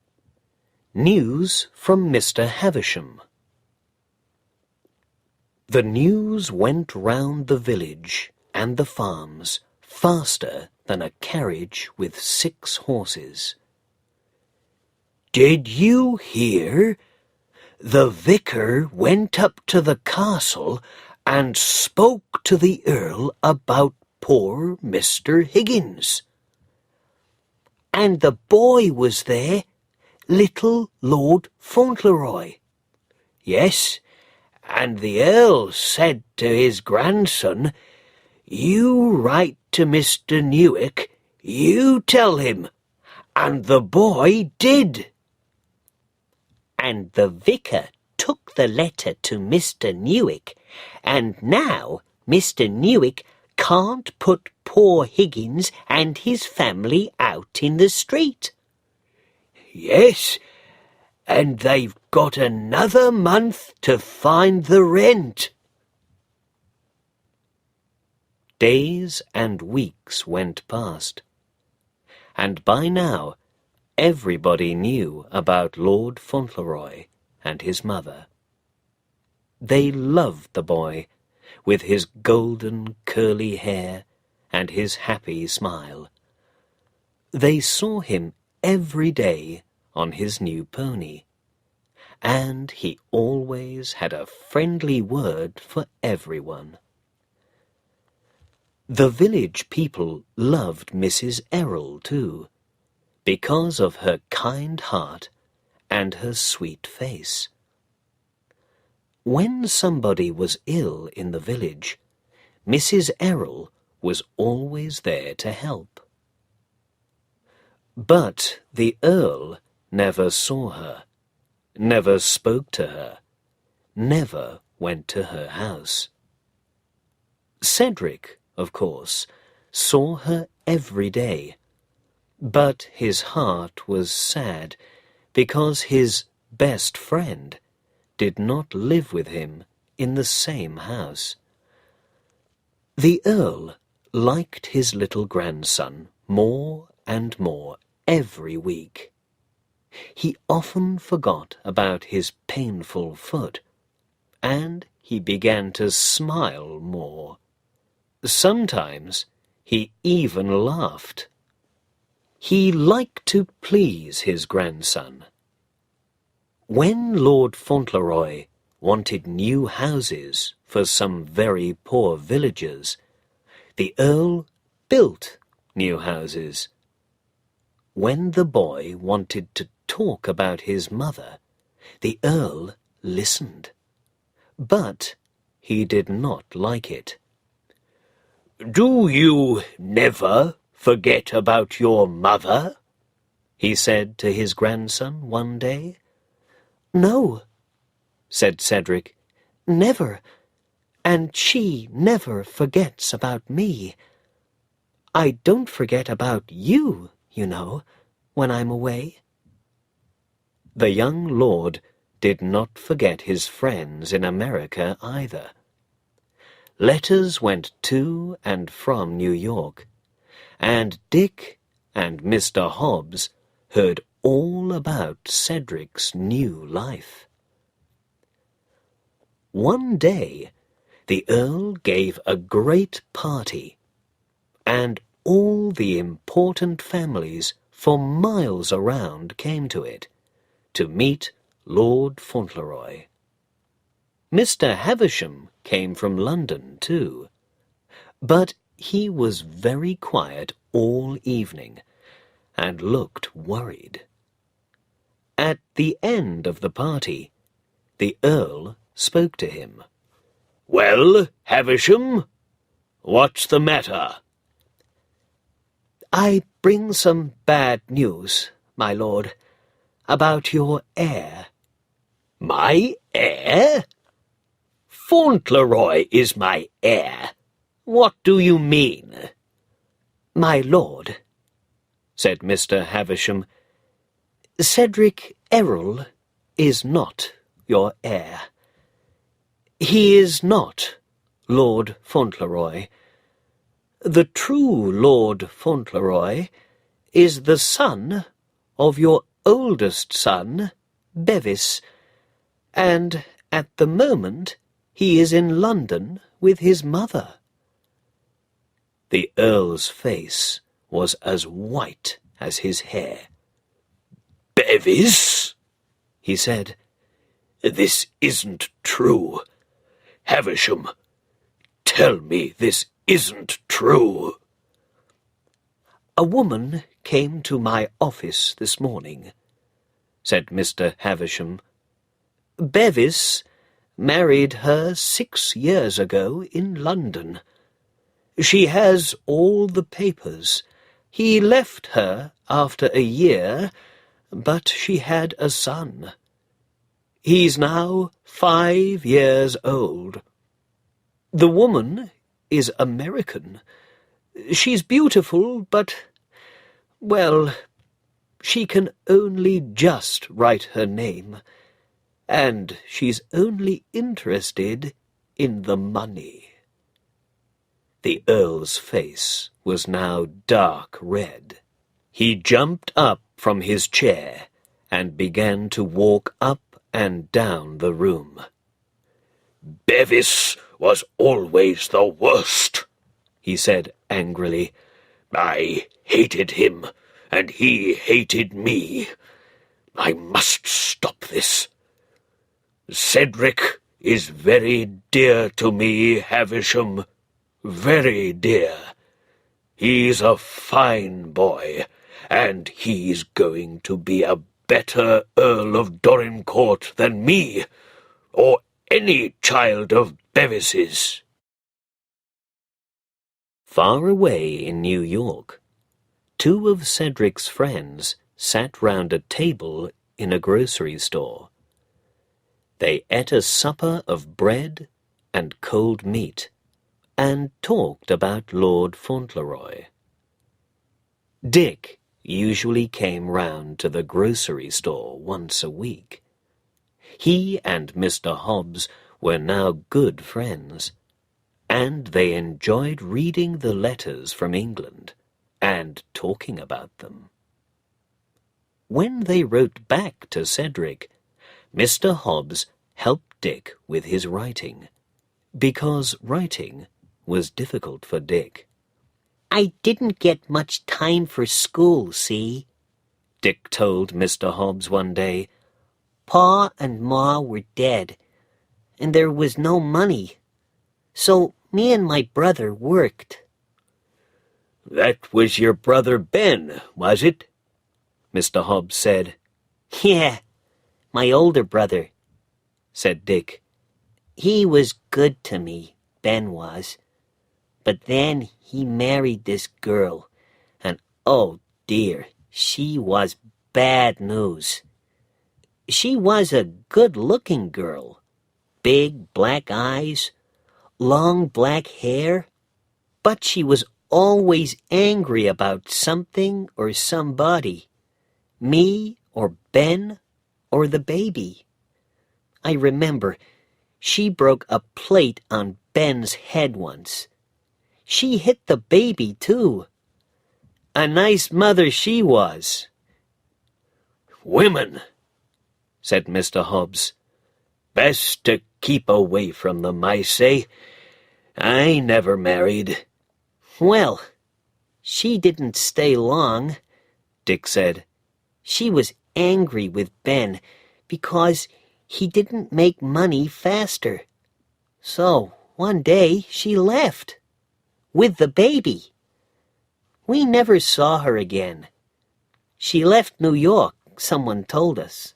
News from Mr. Havisham. The news went round the village and the farms faster than a carriage with 6 horses. "Did you hear? The vicar went up to the castle and spoke to the Earl about poor Mr. Higgins. And the boy was there, little Lord Fauntleroy. Yes, and the Earl said to his grandson, 'You write to Mr. Newick, you tell him,' and the boy did. And the vicar took the letter to Mr. Newick, and now Mr. Newick can't put poor Higgins and his family out in the street." "Yes, and they've got another month to find the rent." Days and weeks went past, and by now everybody knew about Lord Fauntleroy and his mother. They loved the boy, with his golden curly hair and his happy smile. They saw him every day on his new pony, and he always had a friendly word for everyone. The village people loved Mrs. Errol too, because of her kind heart and her sweet face. When somebody was ill in the village, Mrs. Errol was always there to help. But the Earl never saw her, never spoke to her, never went to her house. Cedric, of course, saw her every day, but his heart was sad because his best friend did not live with him in the same house. The Earl liked his little grandson more and more every week. He often forgot about his painful foot, and he began to smile more. Sometimes he even laughed. He liked to please his grandson. When Lord Fauntleroy wanted new houses for some very poor villagers, the Earl built new houses. When the boy wanted to talk about his mother, the Earl listened, but he did not like it. "Do you never forget about your mother?" he said to his grandson one day. "No," said Cedric, "never, and she never forgets about me. I don't forget about you, you know, when I'm away." The young lord did not forget his friends in America either. letters went to and from New York, and Dick and Mr. Hobbs heard all about Cedric's new life. One day, the Earl gave a great party, and all the important families for miles around came to it, to meet Lord Fauntleroy. Mr. Havisham came from London too, but he was very quiet all evening, and looked worried. At the end of the party, the Earl spoke to him. "Well, Havisham, what's the matter?" "I bring some bad news, my lord, about your heir." "My heir? Fauntleroy is my heir. What do you mean?" "My lord," said Mr. Havisham, "Cedric Errol is not your heir. He is not Lord Fauntleroy. The true Lord Fauntleroy is the son of your oldest son, Bevis, and at the moment he is in London with his mother." The Earl's face was as white as his hair. "Bevis?" he said. "This isn't true. Havisham, tell me this isn't true." "A woman came to my office this morning," said Mr. Havisham. "Bevis married her 6 years ago in London. She has all the papers. He left her after a year, but she had a son. He's now 5 years old. The woman is American. She's beautiful, but, well, she can only just write her name, and she's only interested in the money." The Earl's face was now dark red. He jumped up from his chair and began to walk up and down the room. "Bevis was always the worst," he said angrily. "I hated him, and he hated me. I must stop this. Cedric is very dear to me, Havisham, very dear. He's a fine boy, and he's going to be a better Earl of Dorincourt than me, or any child of Bevis's." Far away in New York, 2 of Cedric's friends sat round a table in a grocery store. They ate a supper of bread and cold meat, and talked about Lord Fauntleroy. Dick usually came round to the grocery store once a week. He and Mr. Hobbs were now good friends, and they enjoyed reading the letters from England and talking about them. When they wrote back to Cedric, Mr. Hobbs helped Dick with his writing, because writing was difficult for Dick. "I didn't get much time for school, see?" Dick told Mr. Hobbs one day. "Pa and Ma were dead, and there was no money, so me and my brother worked." "That was your brother Ben, was it?" Mr. Hobbs said. "Yeah, my older brother," said Dick. "He was good to me, Ben was. But then he married this girl, and oh dear, she was bad news. She was a good-looking girl, big black eyes, long black hair, but she was always angry about something or somebody, me or Ben or the baby. I remember she broke a plate on Ben's head once. She hit the baby, too. A nice mother she was. "Women," said Mr. Hobbs. "Best to keep away from them, I say. I never married." Well, she didn't stay long, Dick said. She was angry with Ben because he didn't make money faster. So one day she left with the baby. We never saw her again. She left New York, someone told us.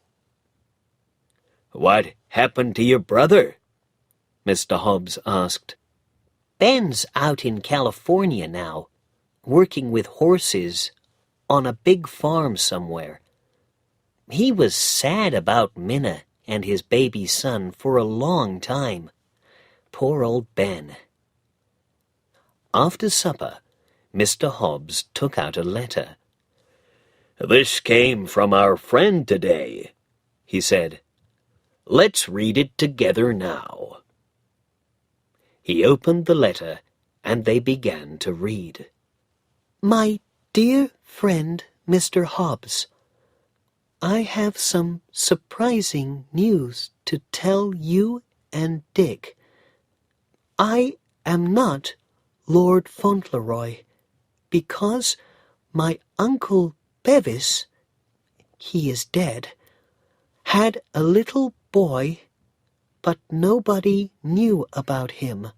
"What happened to your brother?" Mr. Hobbs asked. Ben's out in California now, working with horses on a big farm somewhere. He was sad about Minna and his baby son for a long time. Poor old Ben. After supper, Mr. Hobbs took out a letter. "This came from our friend today," he said. "Let's read it together now." He opened the letter, and they began to read. My dear friend, Mr. Hobbs, I have some surprising news to tell you and Dick. I am not Lord Fauntleroy, because my Uncle Bevis, he is dead, had a little boy, but nobody knew about him.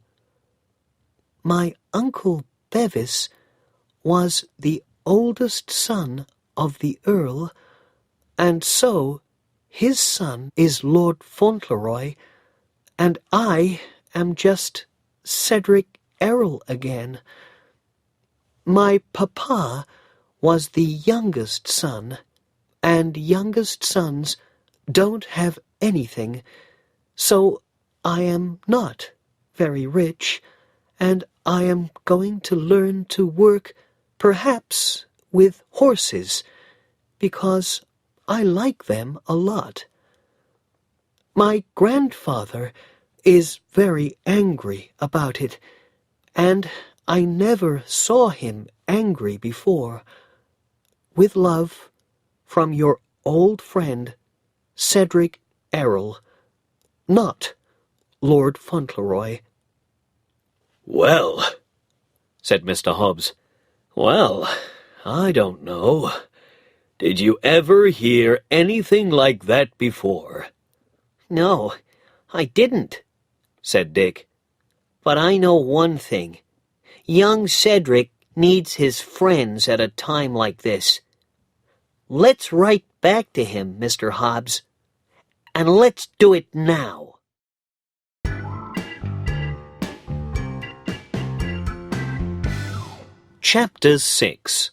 My Uncle Bevis was the oldest son of the Earl, and so his son is Lord Fauntleroy, and I am just Cedric Errol again. My papa was the youngest son, and youngest sons don't have anything, so I am not very rich, and I am going to learn to work perhaps with horses, because I like them a lot. My grandfather is very angry about it, and I never saw him angry before. With love, from your old friend, Cedric Errol, not Lord Fauntleroy. "Well," said Mr. Hobbs, "well, I don't know. Did you ever hear anything like that before?" No, I didn't, said Dick. but I know one thing. Young Cedric needs his friends at a time like this. Let's write back to him, Mr. Hobbs, and let's do it now. Chapter 6.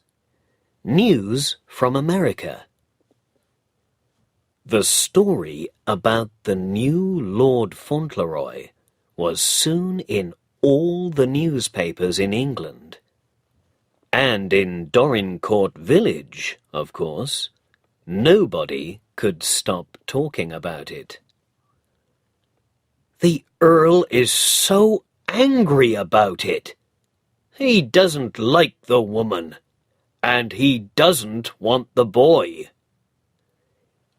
News from America. The story about the new Lord Fauntleroy was soon in all the newspapers in England. And in Dorincourt village, of course, nobody could stop talking about it. "The Earl is so angry about it. He doesn't like the woman, and he doesn't want the boy."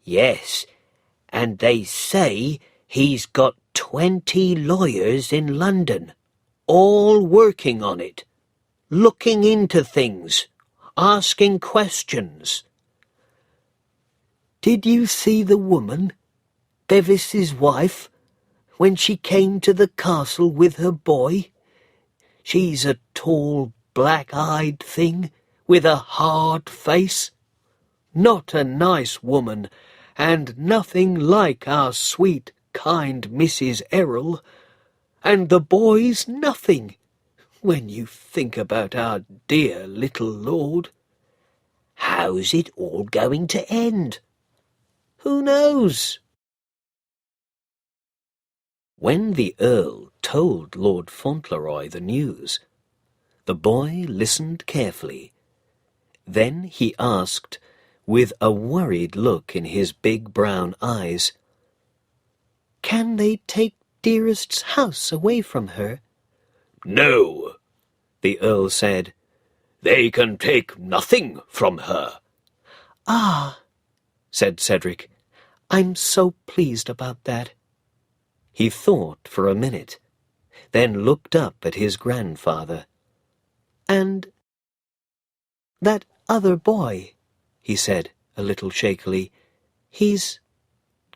Yes, and they say he's got 20 lawyers in London, all working on it, looking into things, asking questions. Did you see the woman, Bevis's wife, when she came to the castle with her boy? She's a tall, black-eyed thing with a hard face. Not a nice woman, and nothing like our sweet, kind Mrs. Errol. And the boy's nothing, when you think about our dear little lord. How's it all going to end? Who knows? When the Earl told Lord Fauntleroy the news, the boy listened carefully. Then he asked, with a worried look in his big brown eyes, Can they take dearest's house away from her? No, the Earl said. They can take nothing from her. Ah, said Cedric, I'm so pleased about that. He thought for a minute, then looked up at his grandfather. And that other boy, he said a little shakily, he's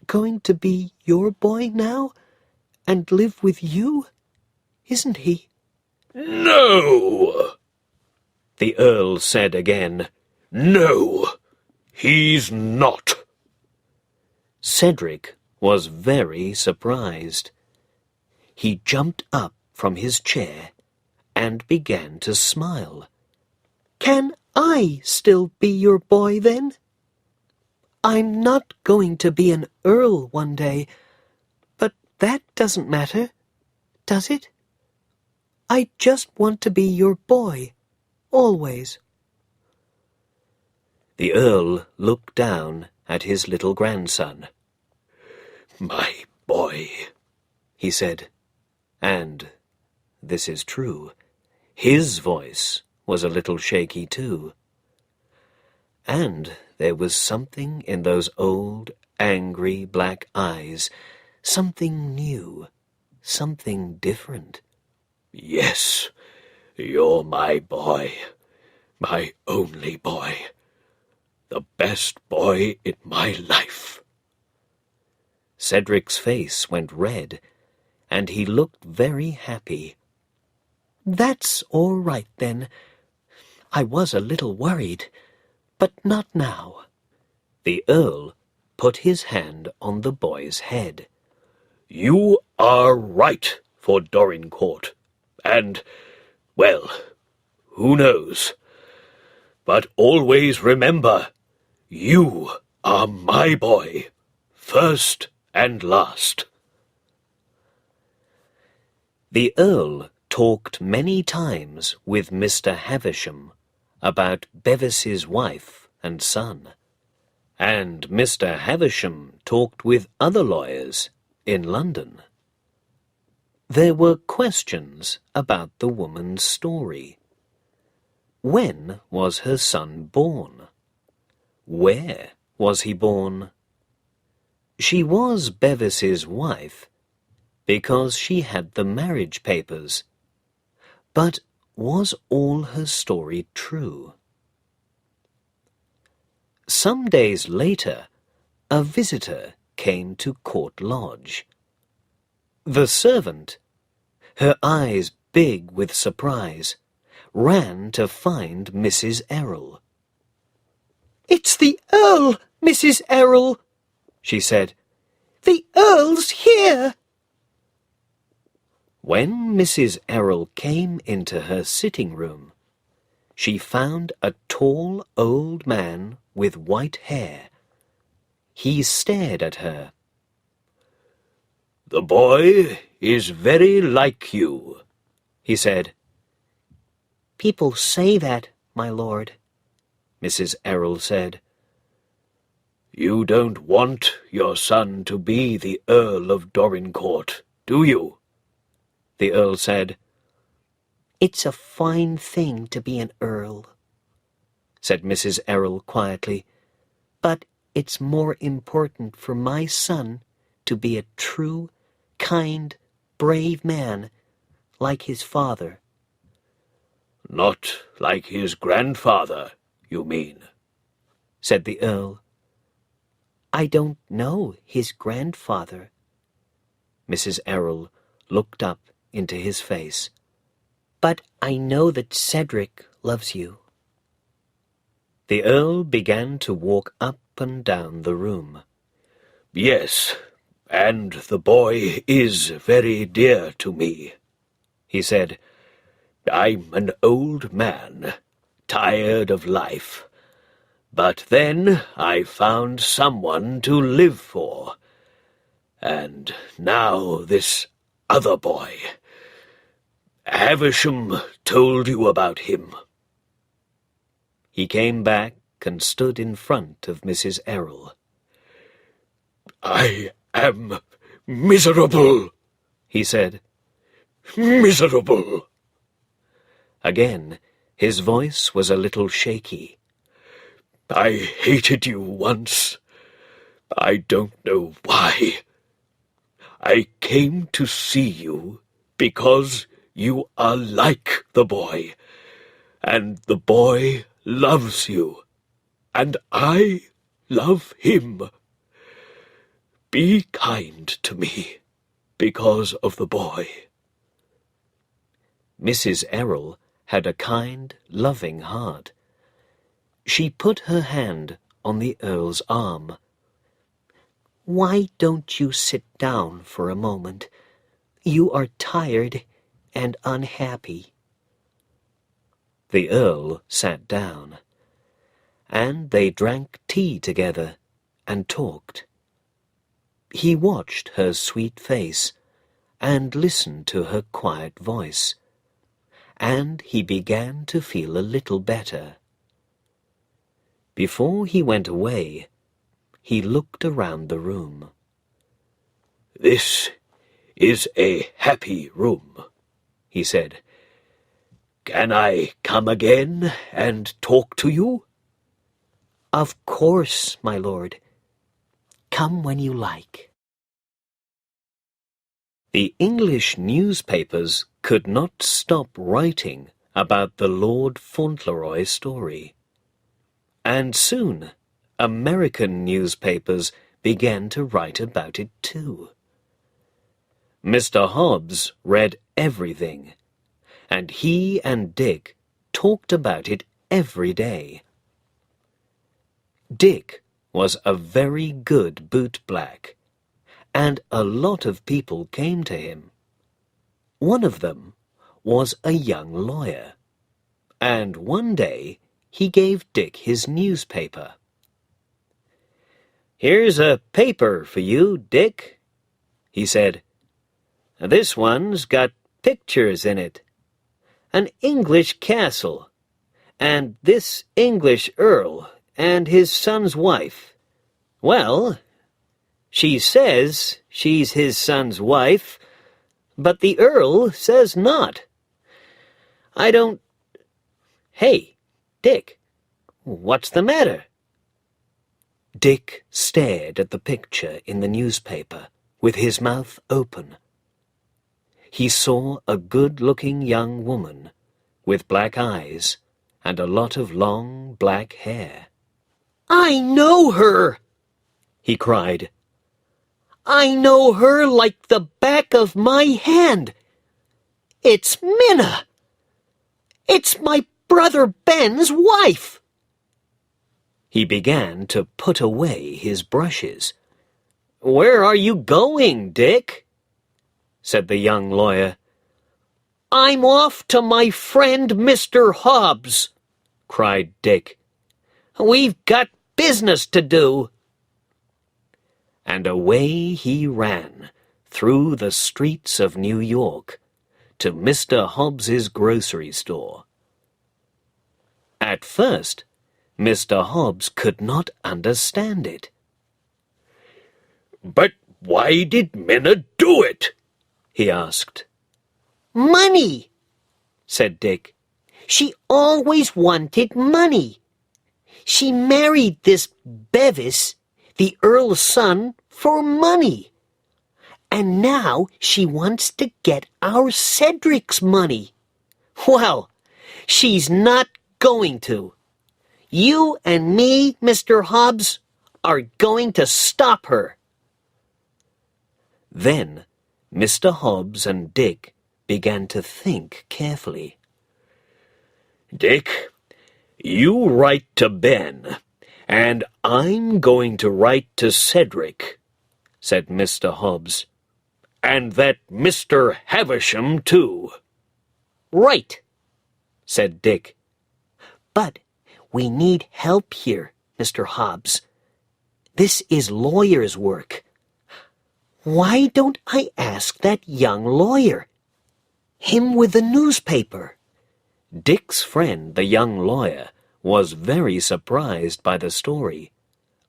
going to be your boy now and live with you, isn't he? No, the Earl said again. No, he's not. Cedric was very surprised. He jumped up from his chair and began to smile. Can I still be your boy then? I'm not going to be an earl one day, but that doesn't matter, does it? I just want to be your boy, always. The Earl looked down at his little grandson. My boy, he said, and, this is true, his voice was a little shaky too. And there was something in those old, angry black eyes, something new, something different. Yes, you're my boy, my only boy, the best boy in my life. Cedric's face went red, and he looked very happy. That's all right, then. I was a little worried, but not now. The Earl put his hand on the boy's head. You are right for Dorincourt, and, well, who knows? But always remember, you are my boy, first and last. The Earl talked many times with Mr. Havisham about Bevis's wife and son, and Mr. Havisham talked with other lawyers in London. There were questions about the woman's story. When was her son born? Where was he born? She was Bevis's wife because she had the marriage papers. But was all her story true? Some days later, a visitor came to Court Lodge. The servant, her eyes big with surprise, ran to find Mrs. Errol. "It's the Earl, Mrs. Errol," she said. "The Earl's here." When Mrs. Errol came into her sitting room, she found a tall old man with white hair. He stared at her. The boy is very like you, he said. "People say that, my lord," Mrs. Errol said. You don't want your son to be the Earl of Dorincourt, do you? The Earl said. "It's a fine thing to be an earl," said Mrs. Errol quietly, "but it's more important for my son to be a true, kind, brave man like his father." Not like his grandfather, you mean, said the Earl. "I don't know his grandfather." Mrs. Errol looked up into his face. "But I know that Cedric loves you." The Earl began to walk up and down the room. Yes, and the boy is very dear to me, he said. I'm an old man, tired of life. But then I found someone to live for. And now this other boy. Havisham told you about him. He came back and stood in front of Mrs. Errol. I am miserable, he said. "Miserable!" Again, his voice was a little shaky. "I hated you once. I don't know why. I came to see you because you are like the boy, and the boy loves you, and I love him. Be kind to me because of the boy." Mrs. Errol had a kind, loving heart. She put her hand on the Earl's arm. "Why don't you sit down for a moment? You are tired and unhappy." The Earl sat down, and they drank tea together and talked. He watched her sweet face and listened to her quiet voice, and he began to feel a little better. Before he went away, he looked around the room. "This is a happy room," he said. "Can I come again and talk to you?" "Of course, my lord. Come when you like." The English newspapers could not stop writing about the Lord Fauntleroy story. And soon, American newspapers began to write about it too. Mr. Hobbs read everything, and he and Dick talked about it every day. Dick was a very good bootblack, and a lot of people came to him. One of them was a young lawyer, and one day he gave Dick his newspaper. "Here's a paper for you, Dick," he said. "This one's got pictures in it. An English castle, and this English earl and his son's wife. Well, she says she's his son's wife, but the earl says not. I don't... Hey, Dick, what's the matter?" Dick stared at the picture in the newspaper with his mouth open. He saw a good-looking young woman with black eyes and a lot of long black hair. "I know her!" he cried. "I know her like the back of my hand. It's Minna! It's my brother Ben's wife!" He began to put away his brushes. "Where are you going, Dick?" said the young lawyer. "I'm off to my friend Mr. Hobbs," cried Dick. "We've got business to do." And away he ran through the streets of New York to Mr. Hobbs's grocery store. At first, Mr. Hobbs could not understand it. "But why did Minna do it?" he asked. "Money," said Dick. "She always wanted money. She married this Bevis, the Earl's son, for money. And now she wants to get our Cedric's money. Well, she's not going to. You and me, Mr. Hobbs, are going to stop her." Then Mr. Hobbs and Dick began to think carefully. "Dick, you write to Ben, and I'm going to write to Cedric," said Mr. Hobbs. "And that Mr. Havisham, too." "Right," said Dick. "But we need help here, Mr. Hobbs. This is lawyer's work. Why don't I ask that young lawyer? Him with the newspaper." Dick's friend, the young lawyer, was very surprised by the story,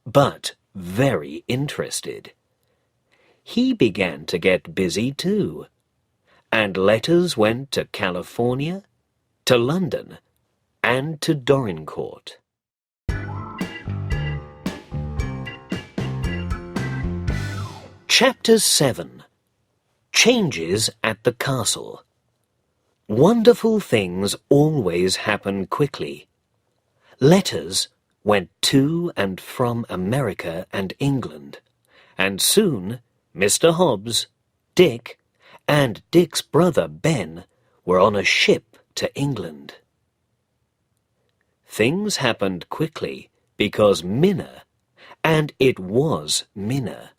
but very interested. he began to get busy too, and letters went to California, to London, and to Dorincourt. Chapter 7. Changes at the Castle. Wonderful things always happen quickly. Letters went to and from America and England, and soon Mr. Hobbs, Dick, and Dick's brother Ben were on a ship to England. Things happened quickly because Minna, and it was Minna,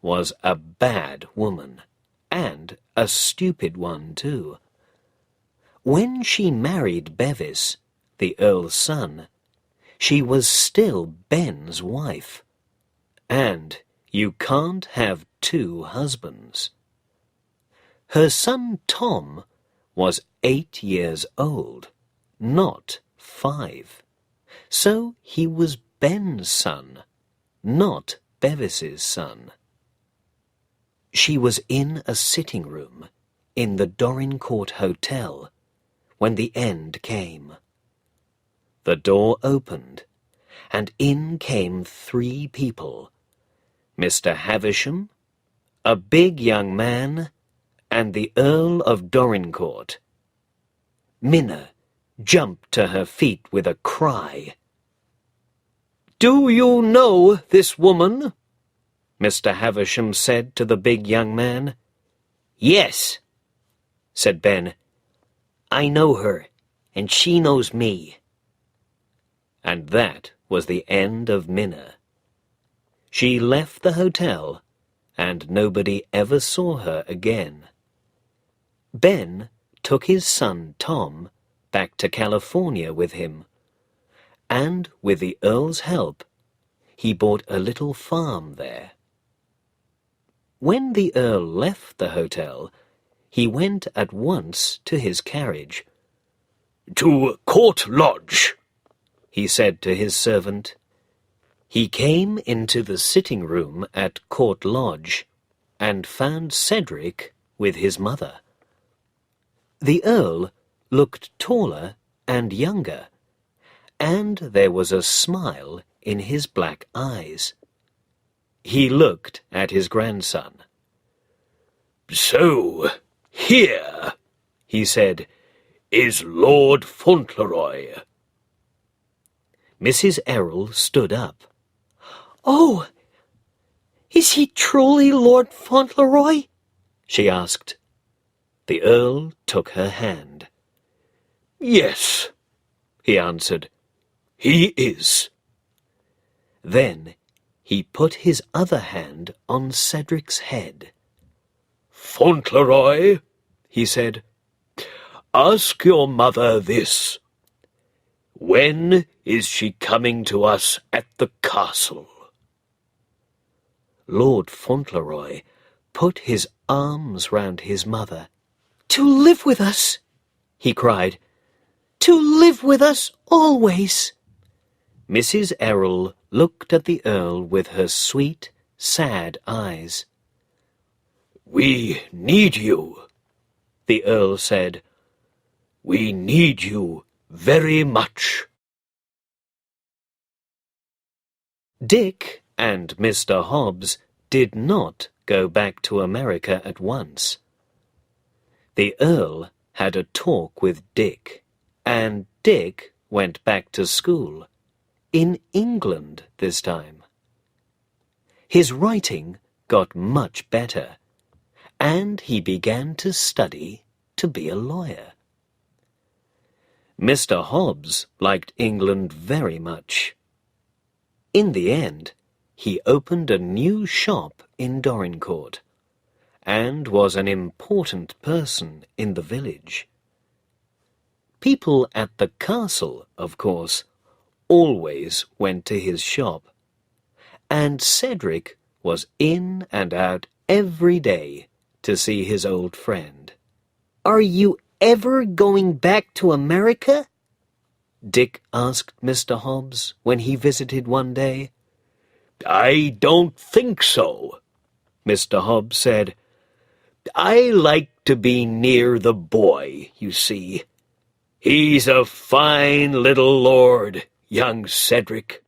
was a bad woman, and a stupid one too. When she married Bevis, the Earl's son, she was still Ben's wife, and you can't have two husbands. Her son Tom was 8 years old, not 5, so he was Ben's son, not Bevis's son. She was in a sitting room in the Dorincourt Hotel when the end came. The door opened, and in came 3 people, Mr. Havisham, a big young man, and the Earl of Dorincourt. Minna jumped to her feet with a cry. "Do you know this woman?" Mr. Havisham said to the big young man. "Yes," said Ben. "I know her, and she knows me." And that was the end of Minna. She left the hotel, and nobody ever saw her again. Ben took his son Tom back to California with him, and with the Earl's help, he bought a little farm there. When the Earl left the hotel, he went at once to his carriage. "To Court Lodge," he said to his servant. He came into the sitting room at Court Lodge and found Cedric with his mother. The Earl looked taller and younger, and there was a smile in his black eyes. He looked at his grandson. "So, here," he said, "is Lord Fauntleroy." Mrs. Errol stood up. "Oh, is he truly Lord Fauntleroy?" she asked. The Earl took her hand. "Yes," he answered, "he is." Then he put his other hand on Cedric's head. "Fauntleroy," he said, "ask your mother this. When is she coming to us at the castle?" Lord Fauntleroy put his arms round his mother. "To live with us," he cried. "To live with us always." Mrs. Errol looked at the Earl with her sweet, sad eyes. "We need you," the Earl said. "We need you very much." Dick and Mr. Hobbs did not go back to America at once. The Earl had a talk with Dick, and Dick went back to school, in England this time. His writing got much better, and he began to study to be a lawyer. Mr. Hobbs liked England very much. In the end, he opened a new shop in Dorincourt, and was an important person in the village. People at the castle, of course, always went to his shop, and Cedric was in and out every day to see his old friend. "Are you ever going back to America?" Dick asked Mr. Hobbs when he visited one day. "I don't think so," Mr. Hobbs said. "I like to be near the boy, you see. He's a fine little lord, young Cedric."